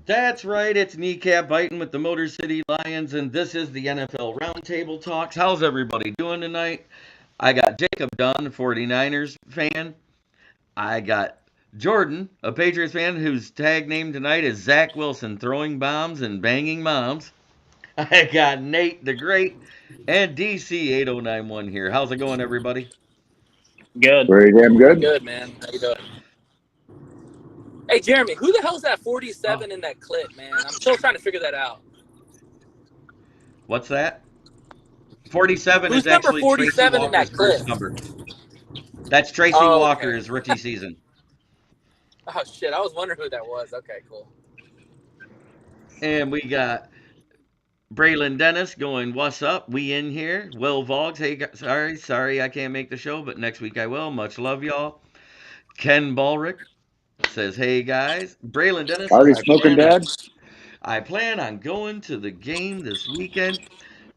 That's right, it's Kneecap Biting with the Motor City Lions, and this is the NFL Roundtable Talks. How's everybody doing tonight? I got Jacob Dunn, 49ers fan. I got Jordan, a Patriots fan whose tag name tonight is Zach Wilson, throwing bombs and banging moms. I got Nate the Great and DC 8091 here. How's it going, everybody? Good. Pretty damn good. Good, man. How you doing? Hey, Jeremy, who the hell's that 47 in that clip, man? I'm still trying to figure that out. What's that? 47 Who's is number actually Tracy 47 in Walker's that clip? first number. That's Tracy Oh, Walker, okay. his rookie season. Oh, shit. I was wondering who that was. Okay, cool. And we got Braylon Dennis going, what's up? We in here. Will Voggs, hey, sorry I can't make the show, but next week I will. Much love, y'all. Ken Balrick says, hey, guys. Braylon Dennis Already says, smoking, Dad? I plan on going to the game this weekend.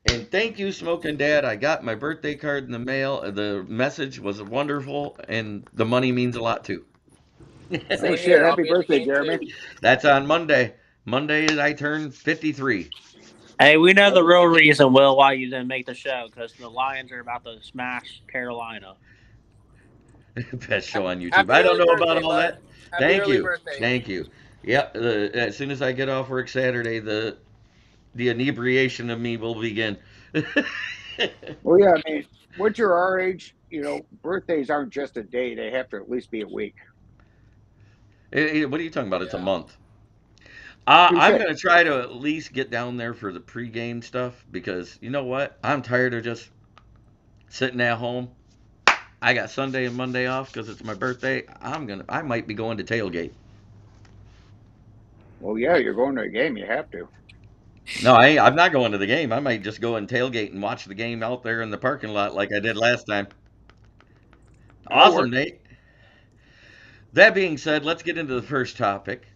And thank you, Smoking Dad. I got my birthday card in the mail. The message was wonderful, and the money means a lot, too. Oh, Same shit. here. I'll Happy be in the birthday, game, Jeremy. too. That's on Monday. Monday, I turn 53. Hey, we know the real reason, Will, why you didn't make the show, because the Lions are about to smash Carolina. Best show on YouTube. Happy I don't early know birthday, about all bud. that. Happy Thank early you. birthday. Thank you. Yep. As soon as I get off work Saturday, the inebriation of me will begin. Well, yeah, I mean, once you're our age, birthdays aren't just a day. They have to at least be a week. What are you talking about? It's a Yeah. month. Touche. I'm going to try to at least get down there for the pregame stuff because you know what? I'm tired of just sitting at home. I got Sunday and Monday off because it's my birthday. I might be going to tailgate. Well, yeah, you're going to a game. You have to. No, I'm not going to the game. I might just go and tailgate and watch the game out there in the parking lot like I did last time. That'll Awesome, work. Nate. That being said, let's get into the first topic.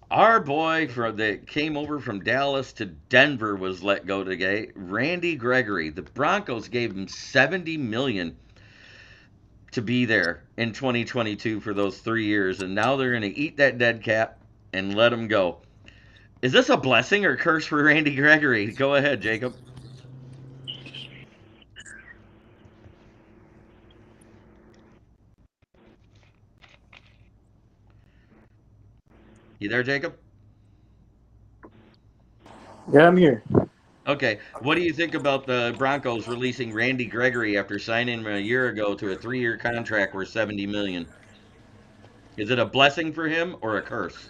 Our boy that came over from Dallas to Denver was let go today. Randy Gregory. The Broncos gave him $70 million to be there in 2022 for those 3 years, and now they're going to eat that dead cap and let him go. Is this a blessing or curse for Randy Gregory? Go ahead, Jacob. You there, Jacob? Yeah, I'm here. Okay. What do you think about the Broncos releasing Randy Gregory after signing him a year ago to a 3-year contract worth $70 million? Is it a blessing for him or a curse?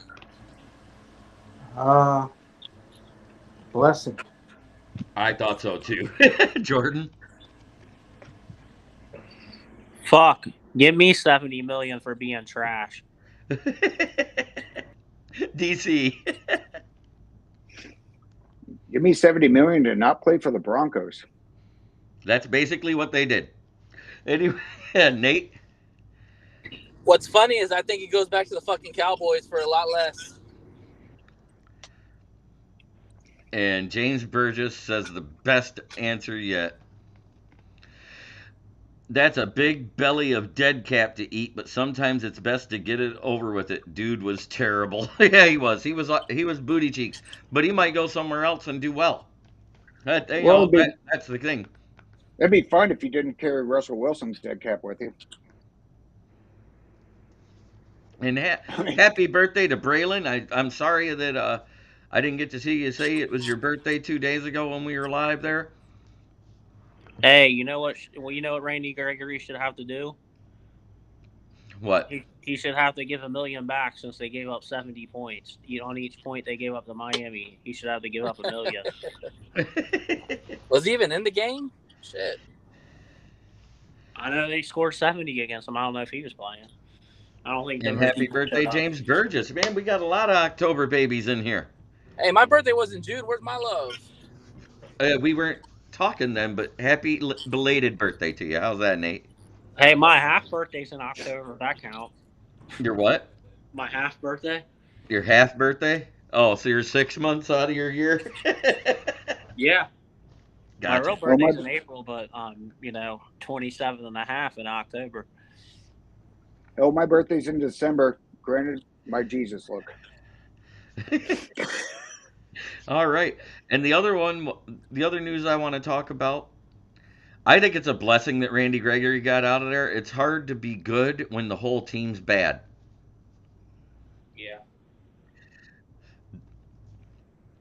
Uh, Blessing. I thought so too. Jordan? Fuck. Give me $70 million for being trash. DC. Give me $70 million to not play for the Broncos. That's basically what they did. Anyway, Nate? What's funny is I think he goes back to the fucking Cowboys for a lot less. And James Burgess says the best answer yet. That's a big belly of dead cap to eat, but sometimes it's best to get it over with it. Dude was terrible. Yeah, he was. He was booty cheeks, but he might go somewhere else and do well. That's the thing. It'd be fun if you didn't carry Russell Wilson's dead cap with you. And happy birthday to Braylon. I'm sorry that I didn't get to see you say it was your birthday 2 days ago when we were live there. Hey, you know what? Well, you know what Randy Gregory should have to do? What? He should have to give $1 million back since they gave up 70 points. On each point they gave up to Miami, he should have to give up $1 million. Was he even in the game? Shit. I know they scored 70 against him. I don't know if he was playing. I don't think. And happy birthday, James Burgess. Man, we got a lot of October babies in here. Hey, my birthday was in June. Where's my love? We weren't talking then, but happy belated birthday to you. How's that, Nate? Hey, my half birthday's in October. That count. Your what? My half birthday. Your half birthday? Oh, so you're 6 months out of your year? Yeah. Gotcha. My real birthday's in April, but 27 and a half in October. Oh, my birthday's in December. Granted, my Jesus look. All right. And the other news I want to talk about, I think it's a blessing that Randy Gregory got out of there. It's hard to be good when the whole team's bad. Yeah.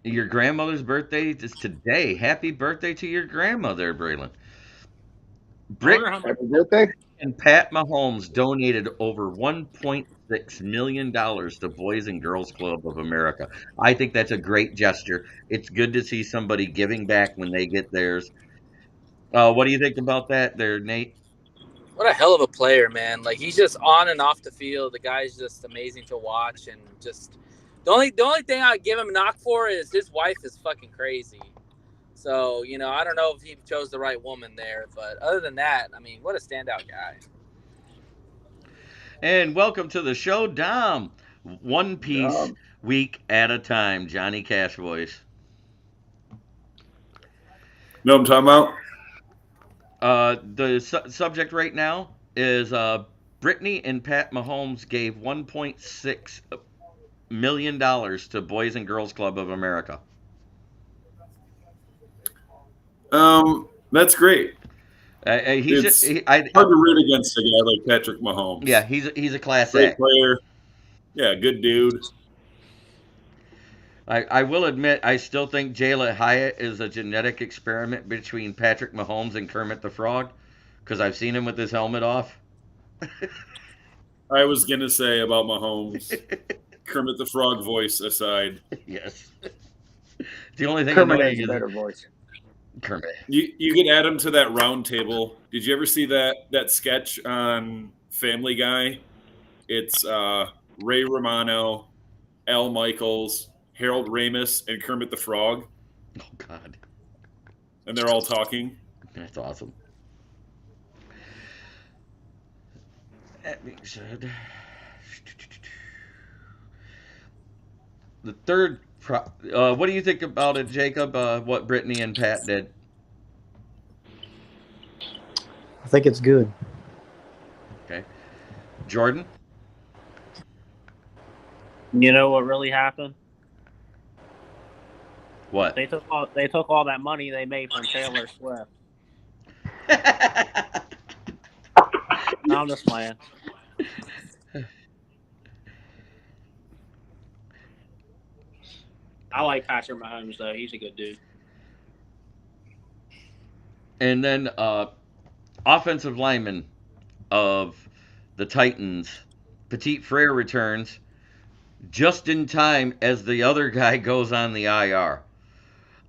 Your grandmother's birthday is today. Happy birthday to your grandmother, Braylon. I wonder Britt how much. Happy birthday. and Pat Mahomes donated over $1.6 million to Boys and Girls Club of America. I think that's a great gesture. It's good to see somebody giving back when they get theirs. What do you think about that there, Nate? What a hell of a player, man! Like he's just on and off the field. The guy's just amazing to watch, and just the only thing I give him a knock for is his wife is fucking crazy. So I don't know if he chose the right woman there, but other than that, I mean, what a standout guy. And welcome to the show, Dom. One piece week at a time, Johnny Cash voice. Know what I'm talking about? The subject right now is Brittany and Pat Mahomes gave $1.6 million to Boys and Girls Club of America. That's great. It's hard to root against a guy like Patrick Mahomes. Yeah, he's a class great act. player. Yeah, good dude. I will admit, I still think Jayla Hyatt is a genetic experiment between Patrick Mahomes and Kermit the Frog, because I've seen him with his helmet off. I was gonna say about Mahomes, Kermit the Frog voice aside. Yes. The only thing Kermit annoying has a is better voice. Kermit. You could add him to that Roundtable. Did you ever see that sketch on Family Guy? It's Ray Romano, Al Michaels, Harold Ramis, and Kermit the Frog. Oh God. And they're all talking. That's awesome. That being said, the third. What do you think about it, Jacob? What Brittany and Pat did? I think it's good. Okay, Jordan. You know what really happened? What? They took all that money they made from Taylor Swift. No, I'm just playing. I like Patrick Mahomes though. He's a good dude. And then offensive lineman of the Titans, Petit Frere returns just in time as the other guy goes on the IR.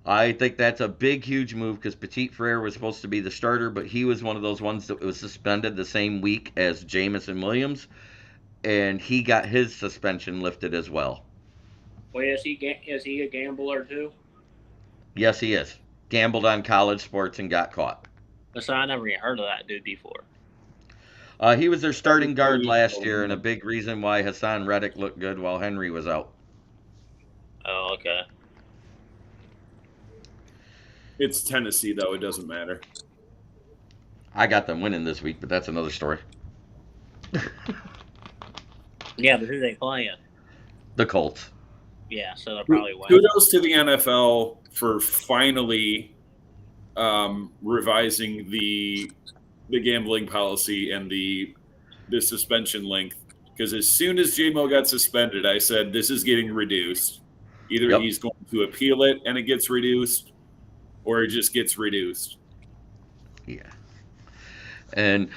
I think that's a big, huge move because Petit Frere was supposed to be the starter, but he was one of those ones that was suspended the same week as Jamison Williams, and he got his suspension lifted as well. Wait, is he a gambler too? Yes, he is. Gambled on college sports and got caught. So I never even heard of that dude before. He was their starting guard last year, and a big reason why Hassan Reddick looked good while Henry was out. Oh, okay. It's Tennessee, though. It doesn't matter. I got them winning this week, but that's another story. Yeah, but who they playing? The Colts. Yeah, so they'll probably win. Kudos to the NFL for finally revising the gambling policy and the suspension length. Because as soon as J-Mo got suspended, I said, this is getting reduced. Either he's going to appeal it and it gets reduced, or it just gets reduced. Yeah. And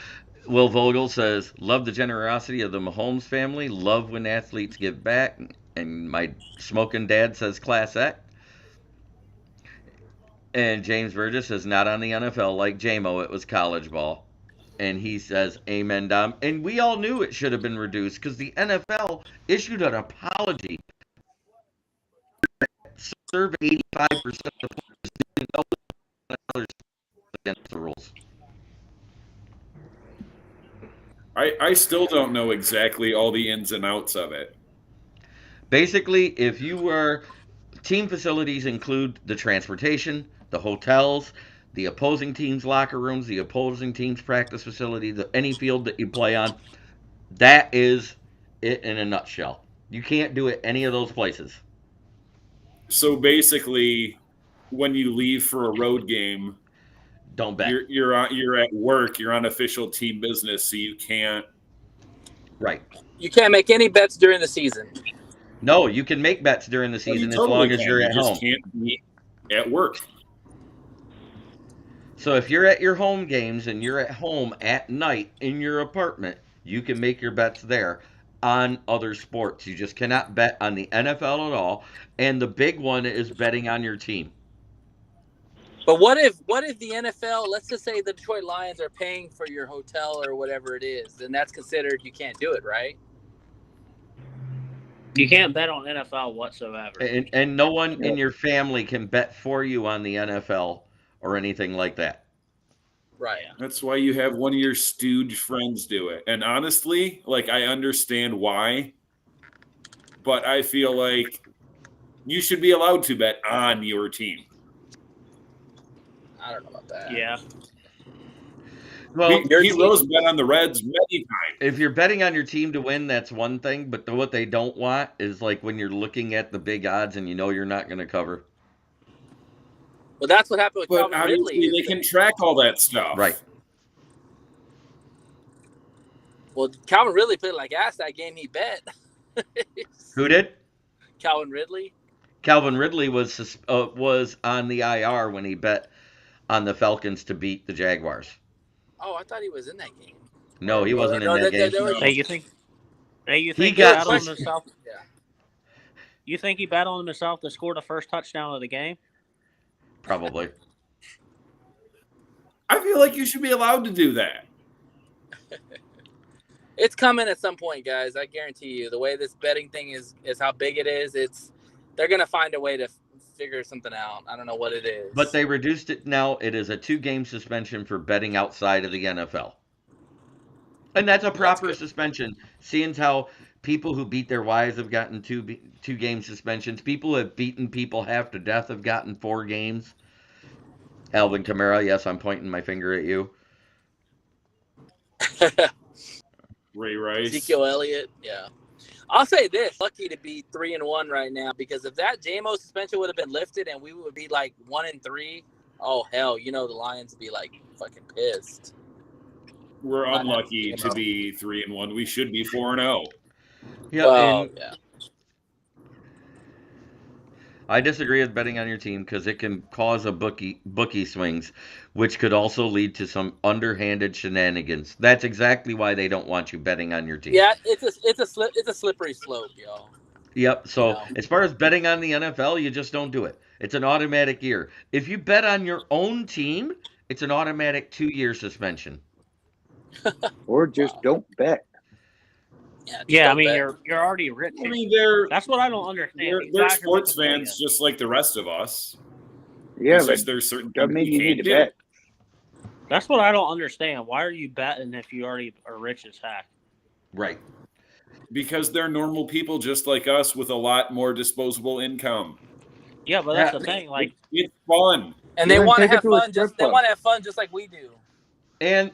Will Vogel says, love the generosity of the Mahomes family. Love when athletes give back. And my smoking dad says class act. And James Burgess says, not on the NFL like J-Mo. It was college ball. And he says, amen, Dom. And we all knew it should have been reduced because the NFL issued an apology. Serve 85% of the players didn't know others against the rules. I still don't know exactly all the ins and outs of it. Basically, if you were team facilities include the transportation, the hotels, the opposing team's locker rooms, the opposing team's practice facility, any field that you play on, that is it in a nutshell. You can't do it any of those places. So basically, when you leave for a road game, Don't bet. you're at work. You're on official team business, so you can't. Right. You can't make any bets during the season. No, you can make bets during the Well, you season as totally long as can. you're You at just home. can't be at work. So if you're at your home games and you're at home at night in your apartment, you can make your bets there on other sports. You just cannot bet on the NFL at all. And the big one is betting on your team. But what if the NFL, let's just say the Detroit Lions are paying for your hotel or whatever it is, then that's considered you can't do it, right? You can't bet on NFL whatsoever. And no one in your family can bet for you on the NFL or anything like that. Right. That's why you have one of your stooge friends do it. And honestly, like, I understand why, but I feel like you should be allowed to bet on your team. I don't know about that. Yeah. Well, Pete Rose bet on the Reds many times. if you're betting on your team to win, that's one thing. But what they don't want is like when you're looking at the big odds and you know you're not going to cover. Well, that's what happened with But Calvin Ridley. obviously, they can track all that stuff. Right. Well, Calvin Ridley played like ass that game he bet. Who did? Calvin Ridley. Calvin Ridley was on the IR when he bet on the Falcons to beat the Jaguars. Oh, I thought he was in that game. No, he wasn't No, in that game. Hey, you think He he got bet on pushed. himself? Yeah. You think he bet on himself to score the first touchdown of the game? Probably. I feel like you should be allowed to do that. It's coming at some point, guys. I guarantee you. The way this betting thing is how big it is. They're gonna find a way to figure something out. I don't know what it is. But they reduced it now. It is a 2-game suspension for betting outside of the NFL. And that's a proper suspension, seeing how people who beat their wives have gotten 2-game suspensions. People who have beaten people half to death have gotten 4 games. Alvin Kamara, yes, I'm pointing my finger at you. Ray Rice. Ezekiel Elliott, yeah. I'll say this: lucky to be 3-1 right now, because if that JMO suspension would have been lifted and we would be like 1-3, oh hell, the Lions would be like fucking pissed. We're unlucky to be 3-1. We should be 4-0. Yeah, Well, and yeah. I disagree with betting on your team because it can cause a bookie swings, which could also lead to some underhanded shenanigans. That's exactly why they don't want you betting on your team. Yeah, it's a slippery slope, y'all. Yep. So as far as betting on the NFL, you just don't do it. It's an automatic year. If you bet on your own team, it's an automatic 2-year suspension. Or just don't bet. Yeah, I mean you're already rich. I mean, That's what I don't understand. they're sports fans just like the rest of us. Yeah, It's but just there's certain doesn't things mean you need to can't bet. That's what I don't understand. Why are you betting if you already are rich as heck? Right. Because they're normal people just like us with a lot more disposable income. Yeah, but that's the thing. Like, It's fun. And they You want to take it have to a fun. strip They club. want to have fun just like we do. And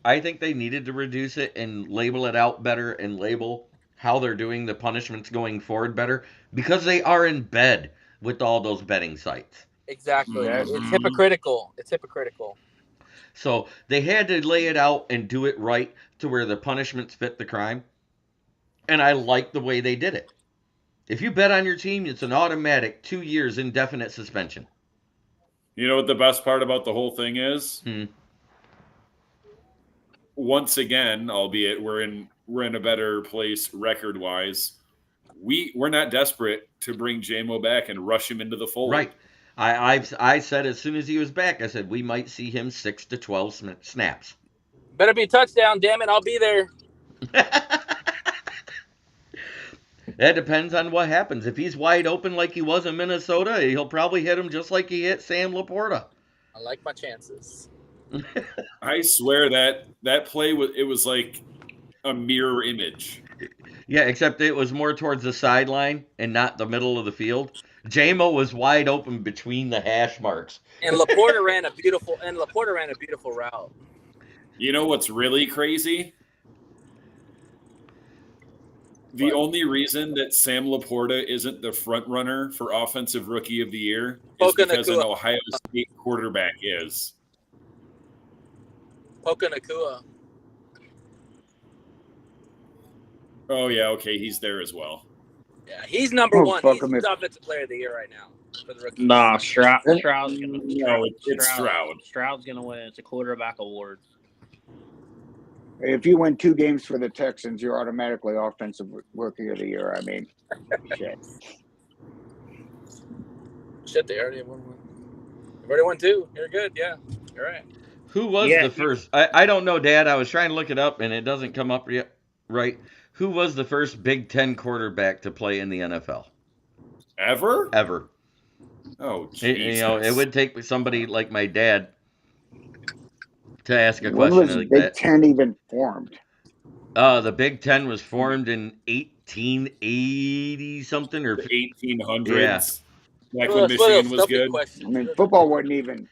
I think they needed to reduce it and label it out better and label how they're doing the punishments going forward better because they are in bed with all those betting sites. Exactly. Mhm. It's hypocritical. It's hypocritical. So they had to lay it out and do it right to where the punishments fit the crime. And I like the way they did it. If you bet on your team, it's an automatic 2 years indefinite suspension. You know what the best part about the whole thing is? Once again, albeit we're in a better place record wise, we're not desperate to bring JMO back and rush him into the fold. Right. I said as soon as he was back, I said we might see him 6 to 12 snaps. Better be a touchdown, damn it! I'll be there. That depends on what happens. If he's wide open like he was in Minnesota, he'll probably hit him just like he hit Sam Laporta. I like my chances. I swear that play was like a mirror image. Yeah, except it was more towards the sideline and not the middle of the field. JMO was wide open between the hash marks. And Laporta ran a beautiful route. You know what's really crazy? The only reason that Sam Laporta isn't the front runner for Offensive Rookie of the Year is Puka because an Nacua. Ohio State quarterback is. Puka Nacua. Oh, yeah, okay, he's there as well. Yeah, he's number Oh, one. fuck He's him if- Offensive Player of the Year right now for the rookies. Nah, Stroud's gonna. No, it's Stroud. Stroud's gonna win. It's a quarterback award. If you win 2 games for the Texans, you're automatically Offensive Rookie of the Year. I mean, shit. Shit, they already won one. They've already won 2. You're good. Yeah, you're right. Who was the first? I don't know, Dad. I was trying to look it up, and it doesn't come up yet. Right? Who was the first Big Ten quarterback to play in the NFL? Ever? Ever. Oh, Jesus. It would take somebody like my dad to ask a When question was like Big that. Ten even formed? The Big Ten was formed in 1880 something or 1800s. Yeah. Back when Michigan was good. I mean, football wasn't even.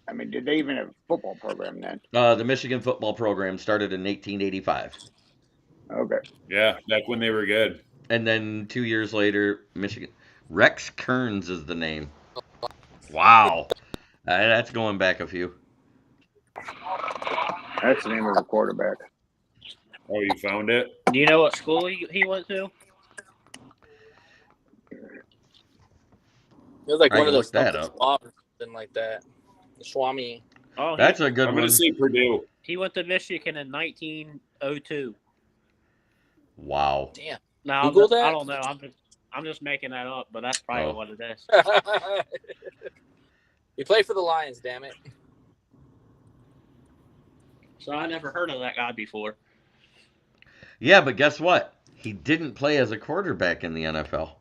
I mean, did they even have a football program then? The Michigan football program started in 1885. Okay. Yeah, back when they were good. And then 2 years later, Michigan. Rex Kearns is the name. Wow. That's going back a few. That's the name of the quarterback. Oh, you found it? Do you know what school he went to? It was like I one can of those look that up. or something like that. The Swami. Oh, That's a good I'm one. going to say Purdue. he went to Michigan in 1902. Wow. Damn. Now Google that? I don't know. I'm just making that up, but that's probably Oh. what it is. You play for the Lions, damn it. So I never heard of that guy before. Yeah, but guess what? He didn't play as a quarterback in the NFL.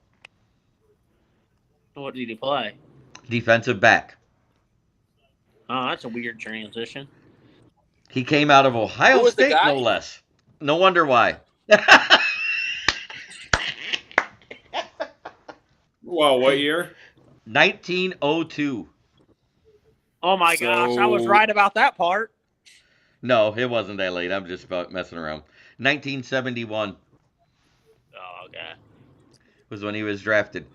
What did he play? Defensive back. Oh, that's a weird transition. He came out of Who Ohio was the State, guy? no less. No wonder why. Wow, what year? 1902. Oh my gosh, I was So- right about that part. No, it wasn't that late. I'm just about messing around. 1971 Oh, okay. was when he was drafted.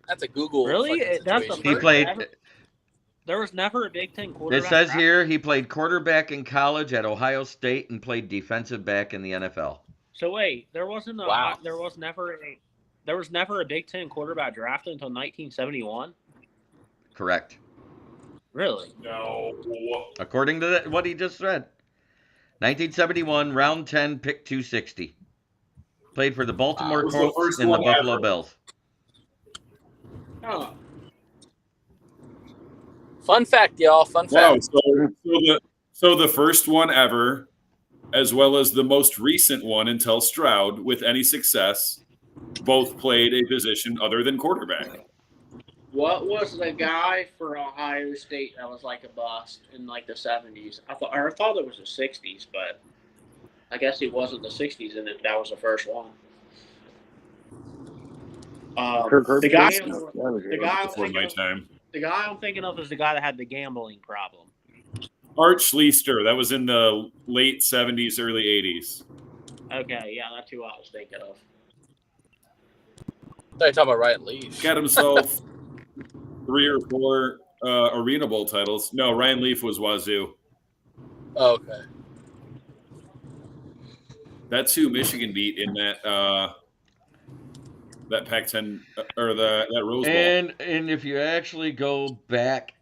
That's a Google. Really? fucking That's the situation. He first played. ever- There was never a Big Ten It quarterback. says drafted? here he played quarterback in college at Ohio State and played defensive back in the NFL. So wait, there wasn't a Wow. there was never a Big Ten quarterback drafted until 1971. Correct. Really? No. According to what he just read. 1971, round 10, pick 260. Played for the Baltimore Was the Colts first and the one Buffalo ever. Bills. Oh. Fun fact, y'all. Fun fact. Wow, so the first one ever, as well as the most recent one until Stroud, with any success, both played a position other than quarterback. What was the guy for Ohio State that was like a bust in like the 70s? I thought it was the 60s, but I guess it wasn't the 60s, and that was the first one. Kirk The guy, Herbstreit? That was the it. guy, I'm Before thinking my of, time. the guy I'm thinking of is the guy that had the gambling problem. Art Schleister, that was in the late 70s, early 80s. Okay, yeah, that's who I was thinking of. I thought you were talking about Ryan Leaf. Got himself 3 or 4 Arena Bowl titles. No, Ryan Leaf was Wazoo. Oh, okay. That's who Michigan beat in that Pac-10 or that Rose Bowl. And if you actually go back,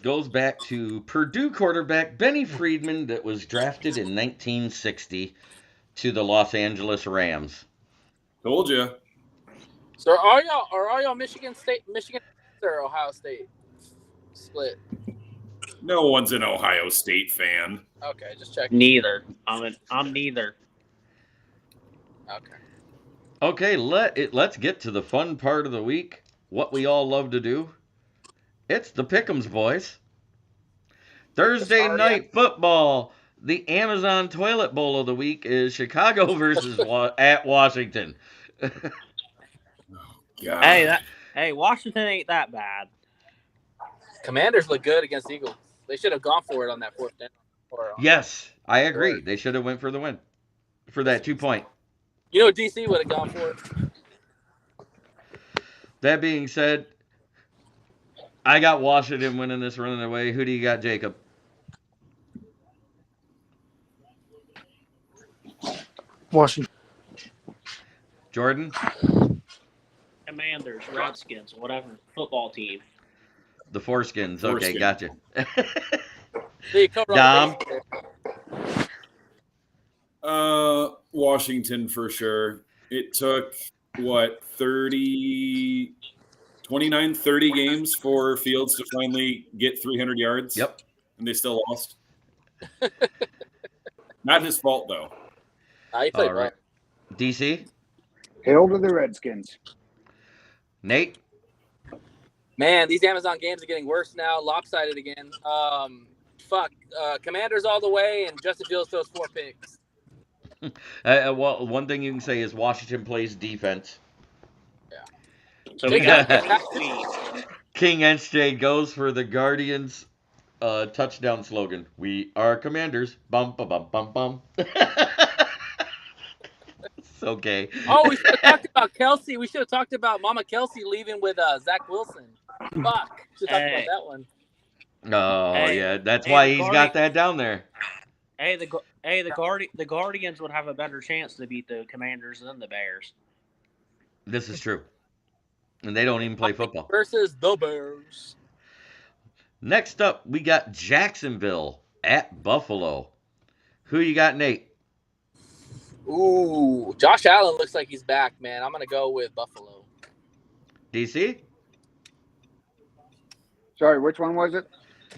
goes back to Purdue quarterback Benny Friedman that was drafted in 1960 to the Los Angeles Rams. Told you. So are y'all Michigan or Ohio State split? No one's an Ohio State fan. Okay, just checking. Neither. I'm neither. Okay. Okay, let's get to the fun part of the week. What we all love to do. It's the Pick Ems, boys. Thursday night football. The Amazon Toilet Bowl of the week is Chicago versus at Washington. God. Hey, Washington ain't that bad. Commanders look good against Eagles. They should have gone for it on that 4th down. Yes, I agree. They should have went for the win. For that 2 point. You know what DC would have gone for? That being said, I got Washington winning this running away. Who do you got, Jacob? Washington. Jordan? Commanders, Redskins, whatever football team. The Foreskins. Okay, Foreskin. gotcha. So you covered all Dom? the bases there. Washington for sure. It took, 30 games for Fields to finally get 300 yards? Yep. And they still lost? Not his fault, though. He played All right. DC? Hail to the Redskins. Nate? Man, these Amazon games are getting worse now. Lopsided again. Commanders all the way, and Justin Fields throws 4 picks. Well, one thing you can say is Washington plays defense. So we Take got King SJ goes for the Guardians touchdown slogan. We are Commanders. Bum, bum, bum, bum, bum. It's okay. Oh, we should have talked about Kelsey. We should have talked about Mama Kelsey leaving with Zach Wilson. Fuck. Should have talked about that one. Oh, Hey, yeah. That's hey, why the he's Guardian- got that down there. the Guardians would have a better chance to beat the Commanders than the Bears. This is true. And they don't even play football. Versus the Bears. Next up, we got Jacksonville at Buffalo. Who you got, Nate? Ooh, Josh Allen looks like he's back, man. I'm gonna go with Buffalo. DC? Sorry, which one was it?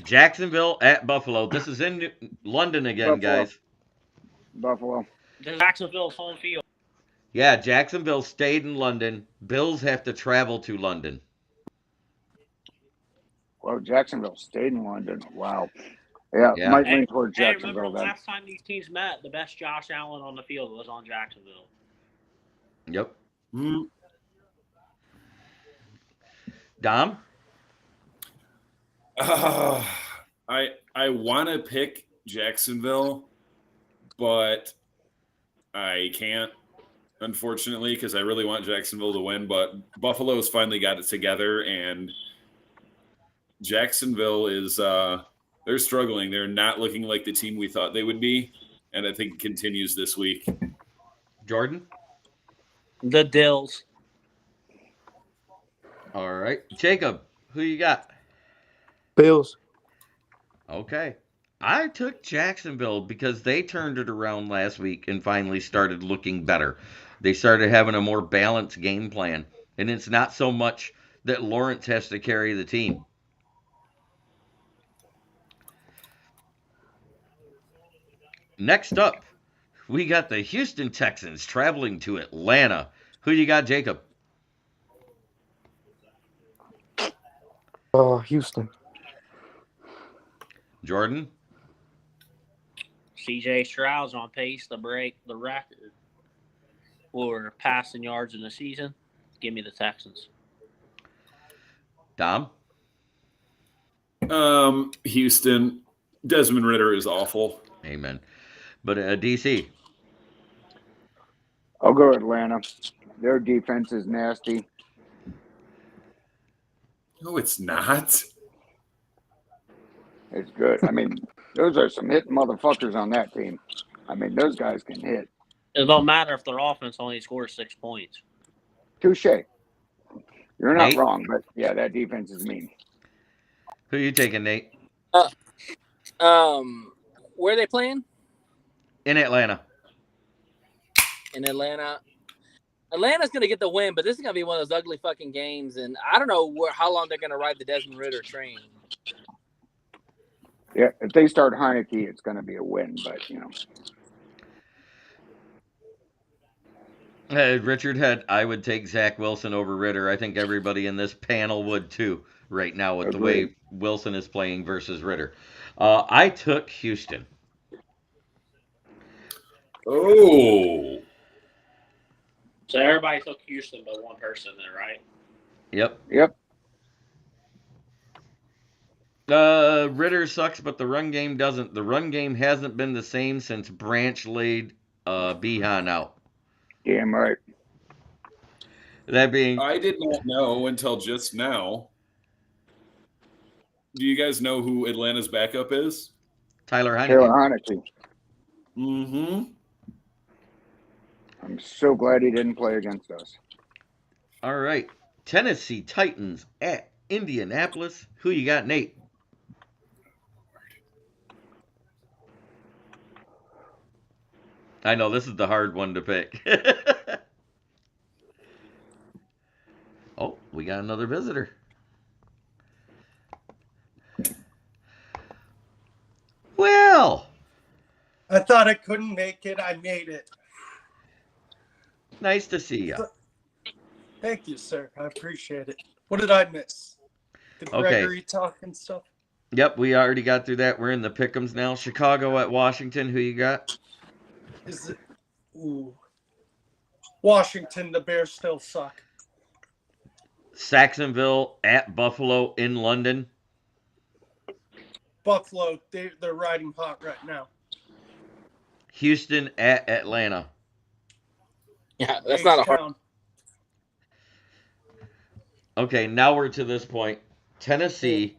Jacksonville at Buffalo. This is in London again, Buffalo. guys. Buffalo. Jacksonville's home field. Yeah, Jacksonville stayed in London. Bills have to travel to London. Well, Jacksonville stayed in London. Wow. Yeah, Yeah. might lean towards Hey, Jacksonville remember then. last time these teams met, the best Josh Allen on the field was on Jacksonville. Yep. Mm, Dom? I want to pick Jacksonville, but I can't, unfortunately, because I really want Jacksonville to win. But Buffalo's finally got it together, and Jacksonville is they're struggling. They're not looking like the team we thought they would be, and I think it continues this week. Jordan? The Dills. All right. Jacob, who you got? Bills. Okay. I took Jacksonville because they turned it around last week and finally started looking better. They started having a more balanced game plan, and it's not so much that Lawrence has to carry the team. Next up, we got the Houston Texans traveling to Atlanta. Who you got, Jacob? Houston. Jordan? C.J. Stroud's on pace to break the record for passing yards in the season. Give me the Texans. Dom? Houston. Desmond Ridder is awful. Amen. But DC? I'll go Atlanta. Their defense is nasty. No, it's not. It's good. I mean, those are some hit motherfuckers on that team. I mean, those guys can hit. It don't matter if their offense only scores 6 points. Touche. You're not Nate? wrong, but yeah, that defense is mean. Who you taking, Nate? Where are they playing? In Atlanta. In Atlanta. Atlanta's going to get the win, but this is going to be one of those ugly fucking games, and I don't know how long they're going to ride the Desmond Ridder train. Yeah, if they start Heineke, it's going to be a win, but, you know. Richard I would take Zach Wilson over Ritter. I think everybody in this panel would too, right now, with the way Wilson is playing versus Ritter. I took Houston. Oh. So everybody took Houston but one person there, right? Yep. Ritter sucks, but the run game doesn't. The run game hasn't been the same since Branch laid Behan out. Damn right. That being, I did not know until just now. Do you guys know who Atlanta's backup is? Tyler Taylor Heineke. Heineke. Mm-hmm. I'm so glad he didn't play against us. All right. Tennessee Titans at Indianapolis. Who you got, Nate? I know this is the hard one to pick. Oh, we got another visitor. Well, I thought I couldn't make it. I made it. nice to see you. Thank you, sir. I appreciate it. What did I miss? The Okay. Gregory talk and stuff? Yep, we already got through that. We're in the Pick Ems now. Chicago at Washington. Who you got? Is it? Ooh. Washington, the Bears still suck. Saxonville at Buffalo in London. Buffalo, they're riding hot right now. Houston at Atlanta. Yeah, that's not a hard. H-Town. Okay, now we're to this point. Tennessee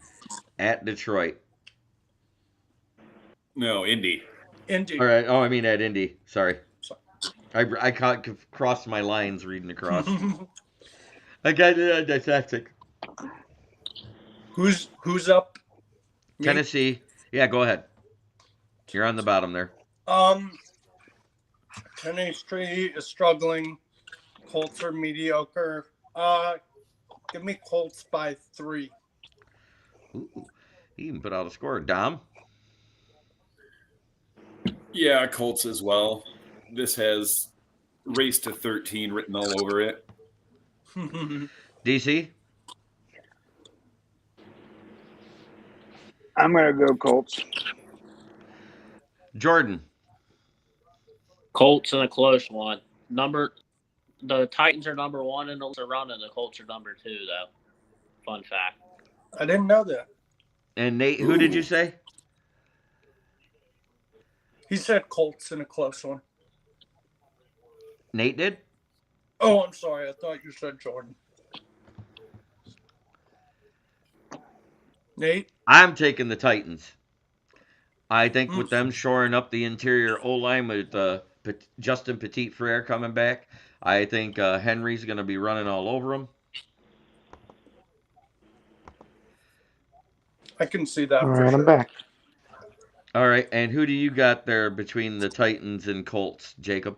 at Detroit. No, Indy. Indy. All right. Oh, I mean at Indy. Sorry. I crossed my lines reading across. I got it dyslexic. Who's up? Me? Tennessee. Yeah, go ahead. You're on the bottom there. Tennessee is struggling. Colts are mediocre. Give me Colts by 3. Ooh, he even put out a score. Dom? Yeah, Colts as well. This has race to 13 written all over it. DC? I'm going to go Colts. Jordan? Colts in a close one. The Titans are number 1 in the run, and the Colts are number 2, though. Fun fact. I didn't know that. And Nate, who did you say? He said Colts in a close one. Nate did? Oh, I'm sorry. I thought you said Jordan. Nate? I'm taking the Titans. I think with them shoring up the interior O-line with Justin Petit-Frere coming back, I think Henry's going to be running all over him. I can see that. All for right, sure. I'm back. All right, and who do you got there between the Titans and Colts, Jacob?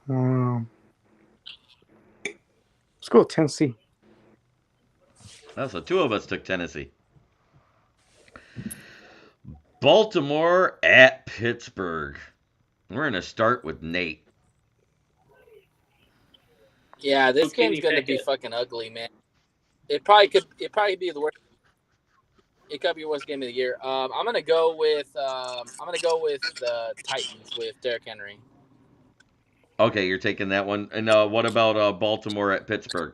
Let's go with Tennessee. So 2 of us took Tennessee. Baltimore at Pittsburgh. We're going to start with Nate. Yeah, this game's gonna be fucking ugly, man. It probably be the worst. It could be the worst game of the year. I'm gonna go with the Titans with Derrick Henry. Okay, you're taking that one. And what about Baltimore at Pittsburgh?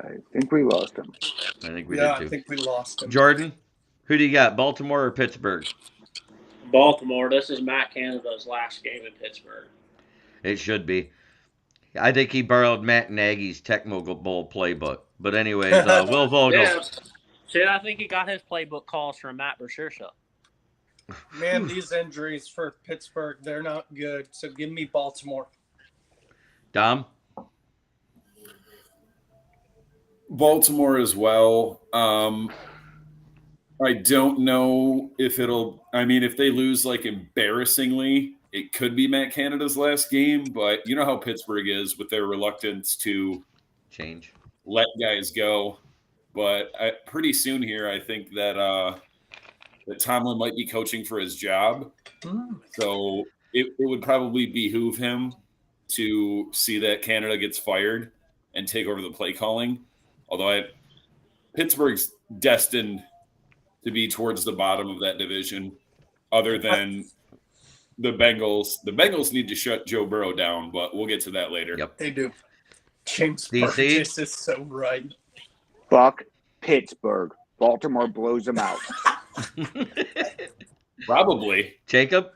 I think we lost him. I think we Yeah, did too. I think we lost him. Jordan, who do you got, Baltimore or Pittsburgh? Baltimore. This is Matt Canada's last game in Pittsburgh. It should be. I think he borrowed Matt Nagy's Tecmo Bowl playbook. But anyways, Will Vogel. Yeah. See, I think he got his playbook calls from Matt Patricia. Man, these injuries for Pittsburgh, they're not good. So give me Baltimore. Dom? Baltimore as well. I don't know if if they lose like embarrassingly, it could be Matt Canada's last game, but you know how Pittsburgh is with their reluctance to Change. let guys go. But pretty soon here, I think that Tomlin might be coaching for his job. So it would probably behoove him to see that Canada gets fired and take over the play calling. Although Pittsburgh's destined to be towards the bottom of that division, other than the Bengals. The Bengals need to shut Joe Burrow down, but we'll get to that later. Yep. They do. James DC? Burgess is so right. Fuck Pittsburgh. Baltimore blows them out. Probably. Jacob?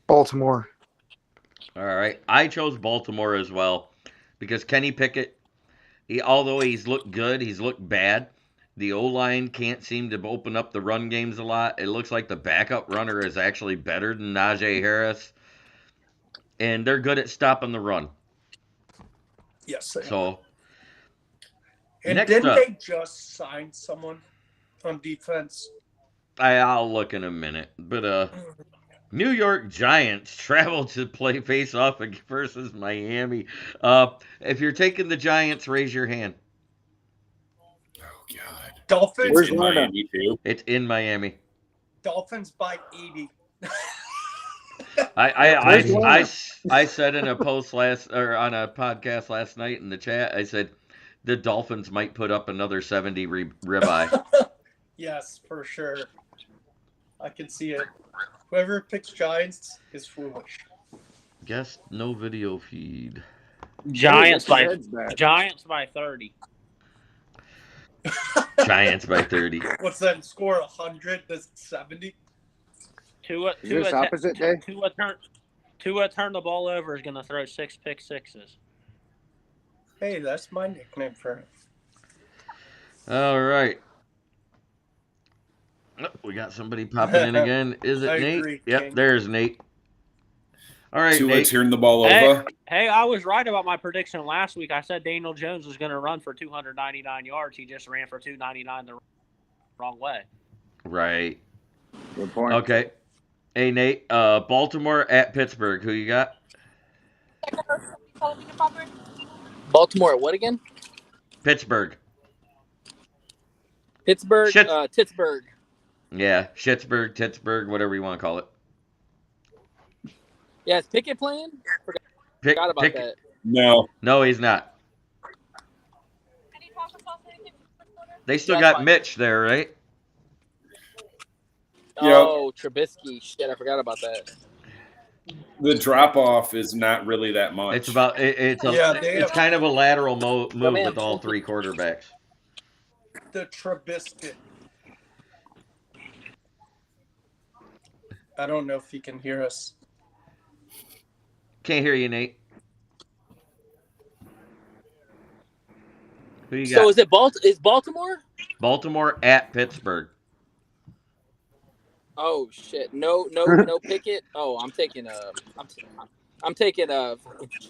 Baltimore. All right. I chose Baltimore as well because Kenny Pickett, although he's looked good, he's looked bad. The O-line can't seem to open up the run games a lot. It looks like the backup runner is actually better than Najee Harris. And they're good at stopping the run. Yes, they are. So, And next didn't up, they just sign someone on defense? I'll look in a minute. But New York Giants travel to play face-off versus Miami. If you're taking the Giants, raise your hand. Oh, God. Dolphins. Where's It's in Lana? Miami, too. It's in Miami. Dolphins by 80. Where's Lana? I said in a post on a podcast last night in the chat, I said the Dolphins might put up another 70 ribeye. Yes, for sure. I can see it. Whoever picks Giants is foolish. Guess no video feed. Giants by Heads back. 30. Giants by 30. What's that score? 100 to 70? Tua Is this opposite day? Tua turn the ball over is going to throw 6 pick sixes. Hey, that's my nickname for it. All right. Oh, we got somebody popping in again. Is it I Nate? agree, Yep, King. there's Nate. All right, Tua Nate. turned the ball Hey, over. hey, I was right about my prediction last week. I said Daniel Jones was going to run for 299 yards. He just ran for 299 the wrong way. Right. Good point. Okay. Hey, Nate. Baltimore at Pittsburgh. Who you got? Baltimore, what again? Pittsburgh. Pittsburgh, Shit. Pittsburgh. Yeah, Schittsburg, Pittsburgh, whatever you want to call it. Yeah, is Pickett playing? Forgot about that. No. No, he's not. They still That's got fine. Mitch there, right? Oh, Trubisky. Shit, I forgot about that. The drop-off is not really that much. It's about it's kind of a lateral move with all three quarterbacks. The Trubisky. I don't know if he can hear us. Can't hear you, Nate. Who you got? So is Baltimore? Baltimore at Pittsburgh. Oh shit! No Pickett. Oh, I'm taking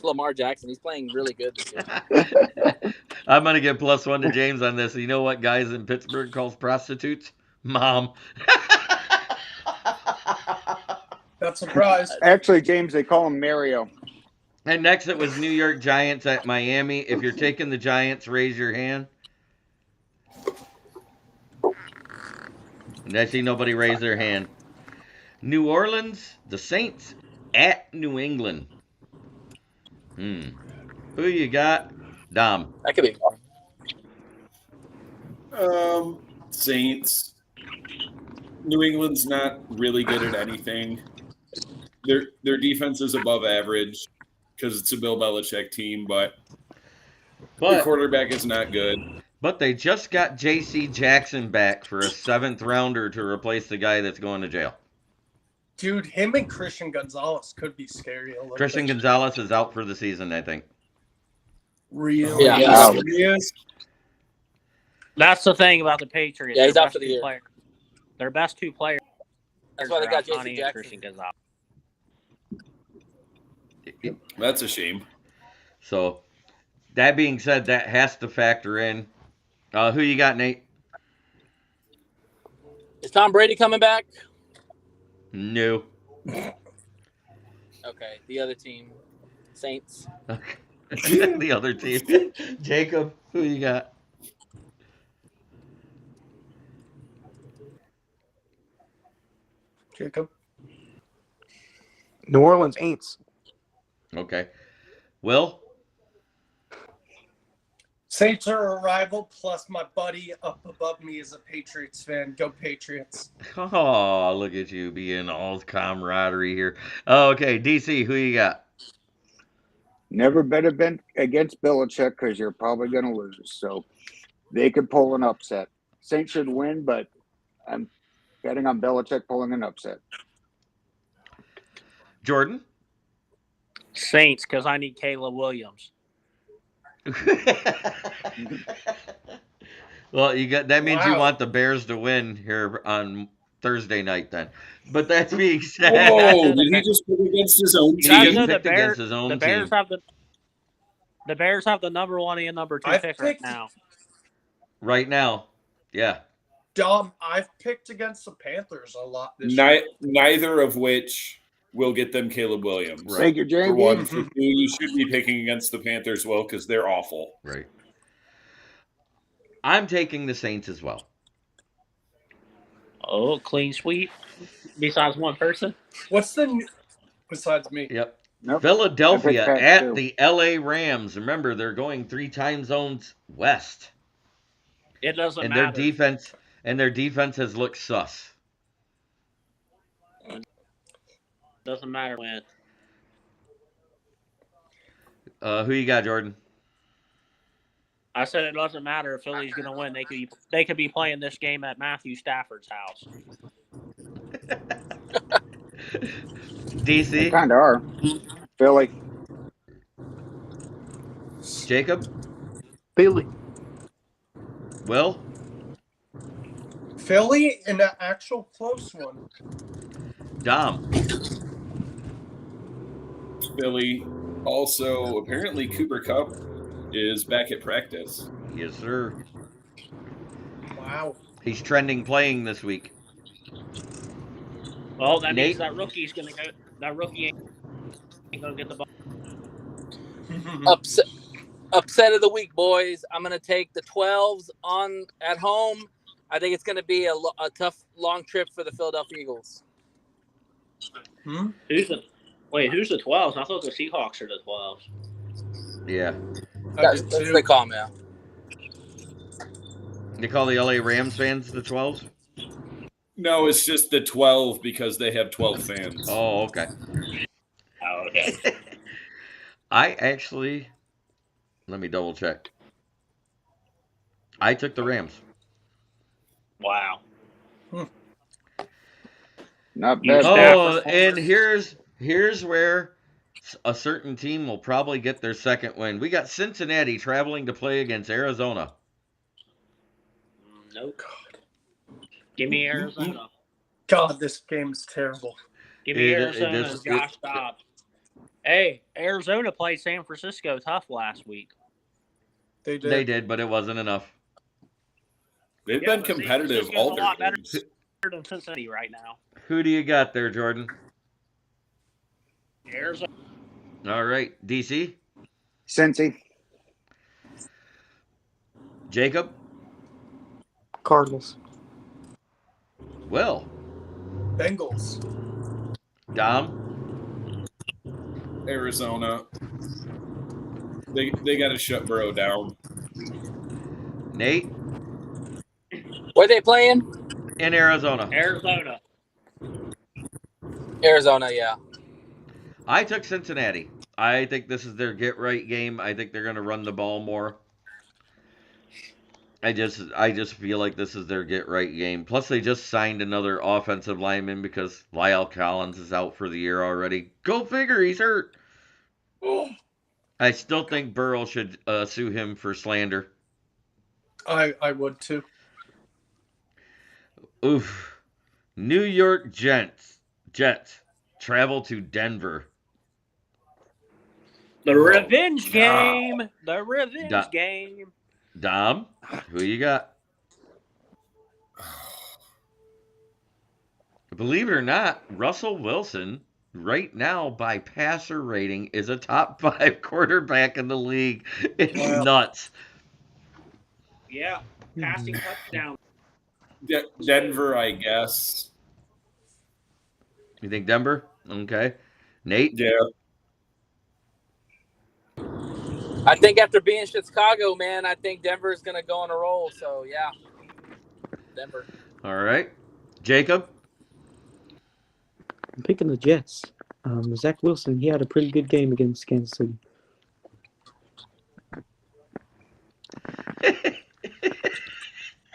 Lamar Jackson. He's playing really good this year. I'm gonna give +1 to James on this. You know what guys in Pittsburgh calls prostitutes? Mom. Not surprised. Actually, James, they call him Mario. And next it was New York Giants at Miami. If you're taking the Giants, raise your hand. And I see nobody raise their hand. New Orleans, the Saints at New England. Who you got? Dom. That could be fun. Saints. New England's not really good at anything. Their defense is above average because it's a Bill Belichick team, but the quarterback is not good. But they just got J.C. Jackson back for a 7th rounder to replace the guy that's going to jail. Dude, him and Christian Gonzalez could be scary a little Christian bit. Gonzalez is out for the season, I think. Really? Yeah. Wow. He is. That's the thing about the Patriots. Yeah, he's Their out best for the two year. players- Their best two players. That's why they are got Ohtani J.C. and Jackson. Christian Gonzalez. That's a shame. So, that being said, that has to factor in. Who you got, Nate? Is Tom Brady coming back? No. Okay, the other team, Saints. The other team. Jacob, who you got? Jacob? New Orleans Aints. Okay. Will? Saints are a rival, plus my buddy up above me is a Patriots fan. Go Patriots. Oh, look at you being all camaraderie here. Okay, DC, who you got? Never bet against Belichick because you're probably going to lose. So they could pull an upset. Saints should win, but I'm betting on Belichick pulling an upset. Jordan? Saints, because I need Caleb Williams. Well, that means you Wow. want the Bears to win here on Thursday night then. But that being said, Whoa, did he just pick against his own he Guys, just know team? picked against his own the Bears team. the Bears have the number 1 and number 2 I've pick right picked- now. Right now. Yeah. Dom, I've picked against the Panthers a lot this year. Neither of which will get them Caleb Williams. Right. Thank you, For Jamie. one, for two, you should be picking against the Panthers, well, because they're awful. Right. I'm taking the Saints as well. Oh, clean sweep. Besides one person. What's the besides me? Yep. Nope. Philadelphia I picked Pats, at too. the LA Rams. Remember, they're going 3 time zones west. It doesn't And matter. their defense has looked sus. Doesn't matter when. Who you got, Jordan? I said it doesn't matter if Philly's going to win. They could be playing this game at Matthew Stafford's house. They DC? kind of are. Philly. Jacob? Philly. Will? Philly in an actual close one. Dom? Philly. Also, apparently Cooper Kupp is back at practice. Yes, sir. Wow. He's trending playing this week. Well, that Nate? means that rookie's going to go. That rookie ain't going to get the ball. Upset of the week, boys. I'm going to take the 12s on at home. I think it's going to be a tough, long trip for the Philadelphia Eagles. Who's the 12s? I thought the Seahawks are the 12s. Yeah. That's what they call me. They call the LA Rams fans the 12s? No, it's just the 12 because they have 12 fans. Oh, okay. Oh, okay. Let me double check. I took the Rams. Wow. Not You bad. Oh, Stafford. and here's where a certain team will probably get their second win. We got Cincinnati traveling to play against Arizona. Nope. Give me Arizona. God, this game's terrible. Give me It- Arizona it- and Josh Dobbs. Hey, Arizona played San Francisco tough last week. They did. They did, but it wasn't enough. They've Yeah, been but San competitive Francisco's all a their lot better games. than Cincinnati right now. Who do you got there, Jordan? Arizona. All right, DC? Cincy. Jacob? Cardinals. Will? Bengals. Dom? Arizona. They got to shut Burrow down. Nate? Where they playing? In Arizona. Arizona. Arizona, yeah. I took Cincinnati. I think this is their get-right game. I think they're going to run the ball more. I just feel like this is their get-right game. Plus, they just signed another offensive lineman because Lyle Collins is out for the year already. Go figure, he's hurt. I still think Burrow should sue him for slander. I would too. Oof. New York Jets travel to Denver. The revenge God. game. The revenge game. Dom, who you got? Believe it or not, Russell Wilson, right now by passer rating, is a top 5 quarterback in the league. It's Wow. nuts. Yeah. Passing touchdown. Denver, I guess. You think Denver? Okay. Nate? Yeah. I think after being Chicago, man, I think Denver's going to go on a roll. So, yeah. Denver. All right. Jacob? I'm picking the Jets. Zach Wilson, he had a pretty good game against Kansas City.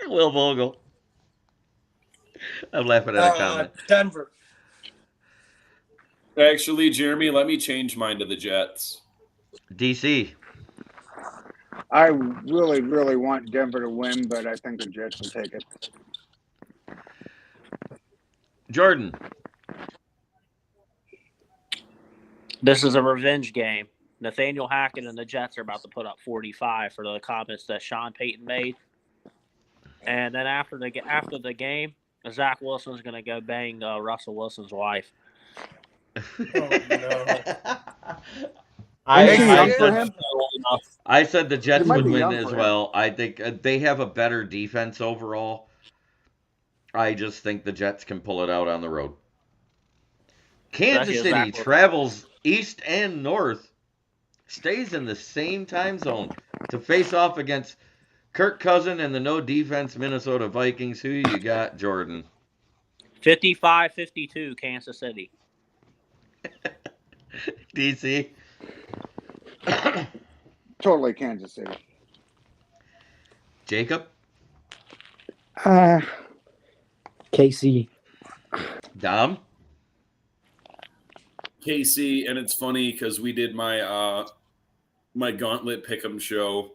Will Vogel. I'm laughing at a comment. Denver. Actually, Jeremy, let me change mine to the Jets. DC. I really, really want Denver to win, but I think the Jets will take it. Jordan. This is a revenge game. Nathaniel Hackett and the Jets are about to put up 45 for the comments that Sean Payton made. And then after the game, Zach Wilson's going to go bang Russell Wilson's wife. Oh, no. I said the Jets He might would be win young as for him. well. I think they have a better defense overall. I just think the Jets can pull it out on the road. Kansas Especially City Zach Wilson. travels east and north, stays in the same time zone to face off against Kirk Cousins and the no defense Minnesota Vikings. Who you got, Jordan? 55-52 Kansas City. DC. Totally Kansas City. Jacob. KC. Dom. KC, and it's funny because we did my my Gauntlet Pick'em show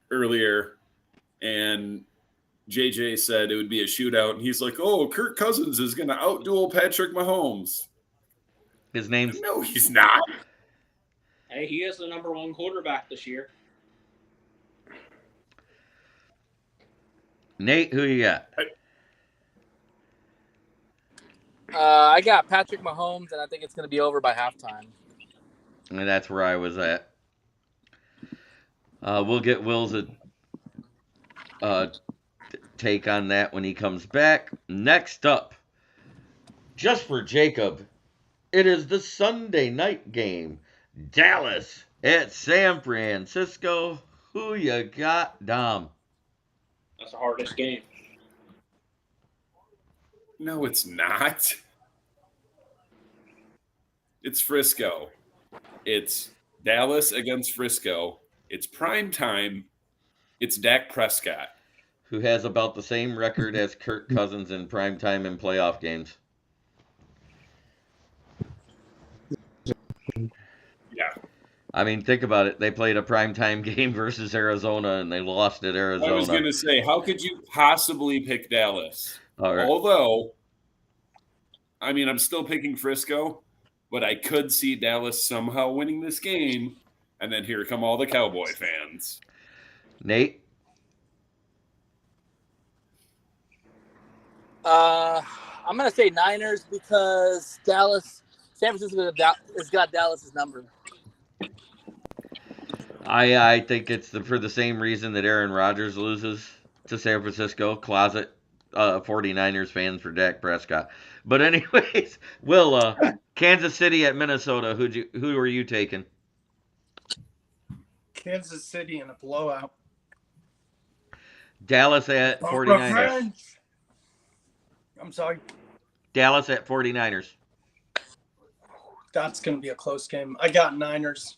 earlier, and JJ said it would be a shootout, and he's like, "Oh, Kirk Cousins is going to outduel Patrick Mahomes." His name's No, he's not. Hey, he is the number one quarterback this year. Nate. Who you got? I got Patrick Mahomes, and I think it's going to be over by halftime. And that's where I was at. We'll get Will's take on that when he comes back. Next up, just for Jacob, it is the Sunday night game. Dallas at San Francisco. Who you got, Dom? That's the hardest game. No, it's not. It's Frisco. It's Dallas against Frisco. It's prime time. It's Dak Prescott. Who has about the same record as Kirk Cousins in primetime and playoff games. Yeah. I mean, think about it. They played a primetime game versus Arizona, and they lost at Arizona. I was going to say, how could you possibly pick Dallas? All right. Although, I mean, I'm still picking Frisco, but I could see Dallas somehow winning this game, and then here come all the Cowboy fans. Nate? I'm going to say Niners because San Francisco has got Dallas's number. I think it's for the same reason that Aaron Rodgers loses to San Francisco. Closet 49ers fans for Dak Prescott. But anyways, Will, Kansas City at Minnesota. Who are you taking? Kansas City in a blowout. Dallas at 49ers. I'm sorry. Dallas at 49ers. That's going to be a close game. I got Niners.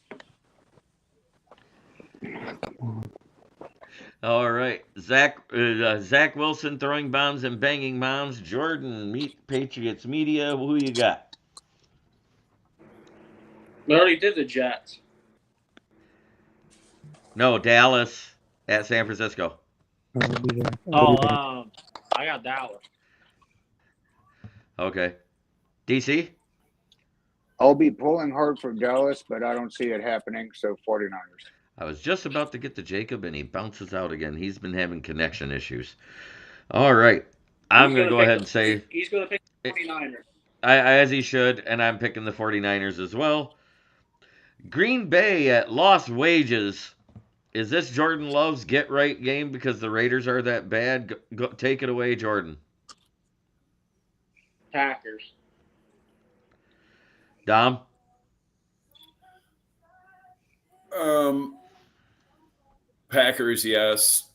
All right. Zach Wilson throwing bombs and banging moms. Jordan, meet Patriots Media. Who you got? We already did the Jets. No, Dallas at San Francisco. I got Dallas. Okay. DC? I'll be pulling hard for Dallas, but I don't see it happening, so 49ers. I was just about to get to Jacob, and he bounces out again. He's been having connection issues. All right. I'm going to go ahead and say... He's going to pick the 49ers. As he should, and I'm picking the 49ers as well. Green Bay at Lost Wages. Is this Jordan Love's get-right game because the Raiders are that bad? Take it away, Jordan. Packers. Dom? Packers, yes.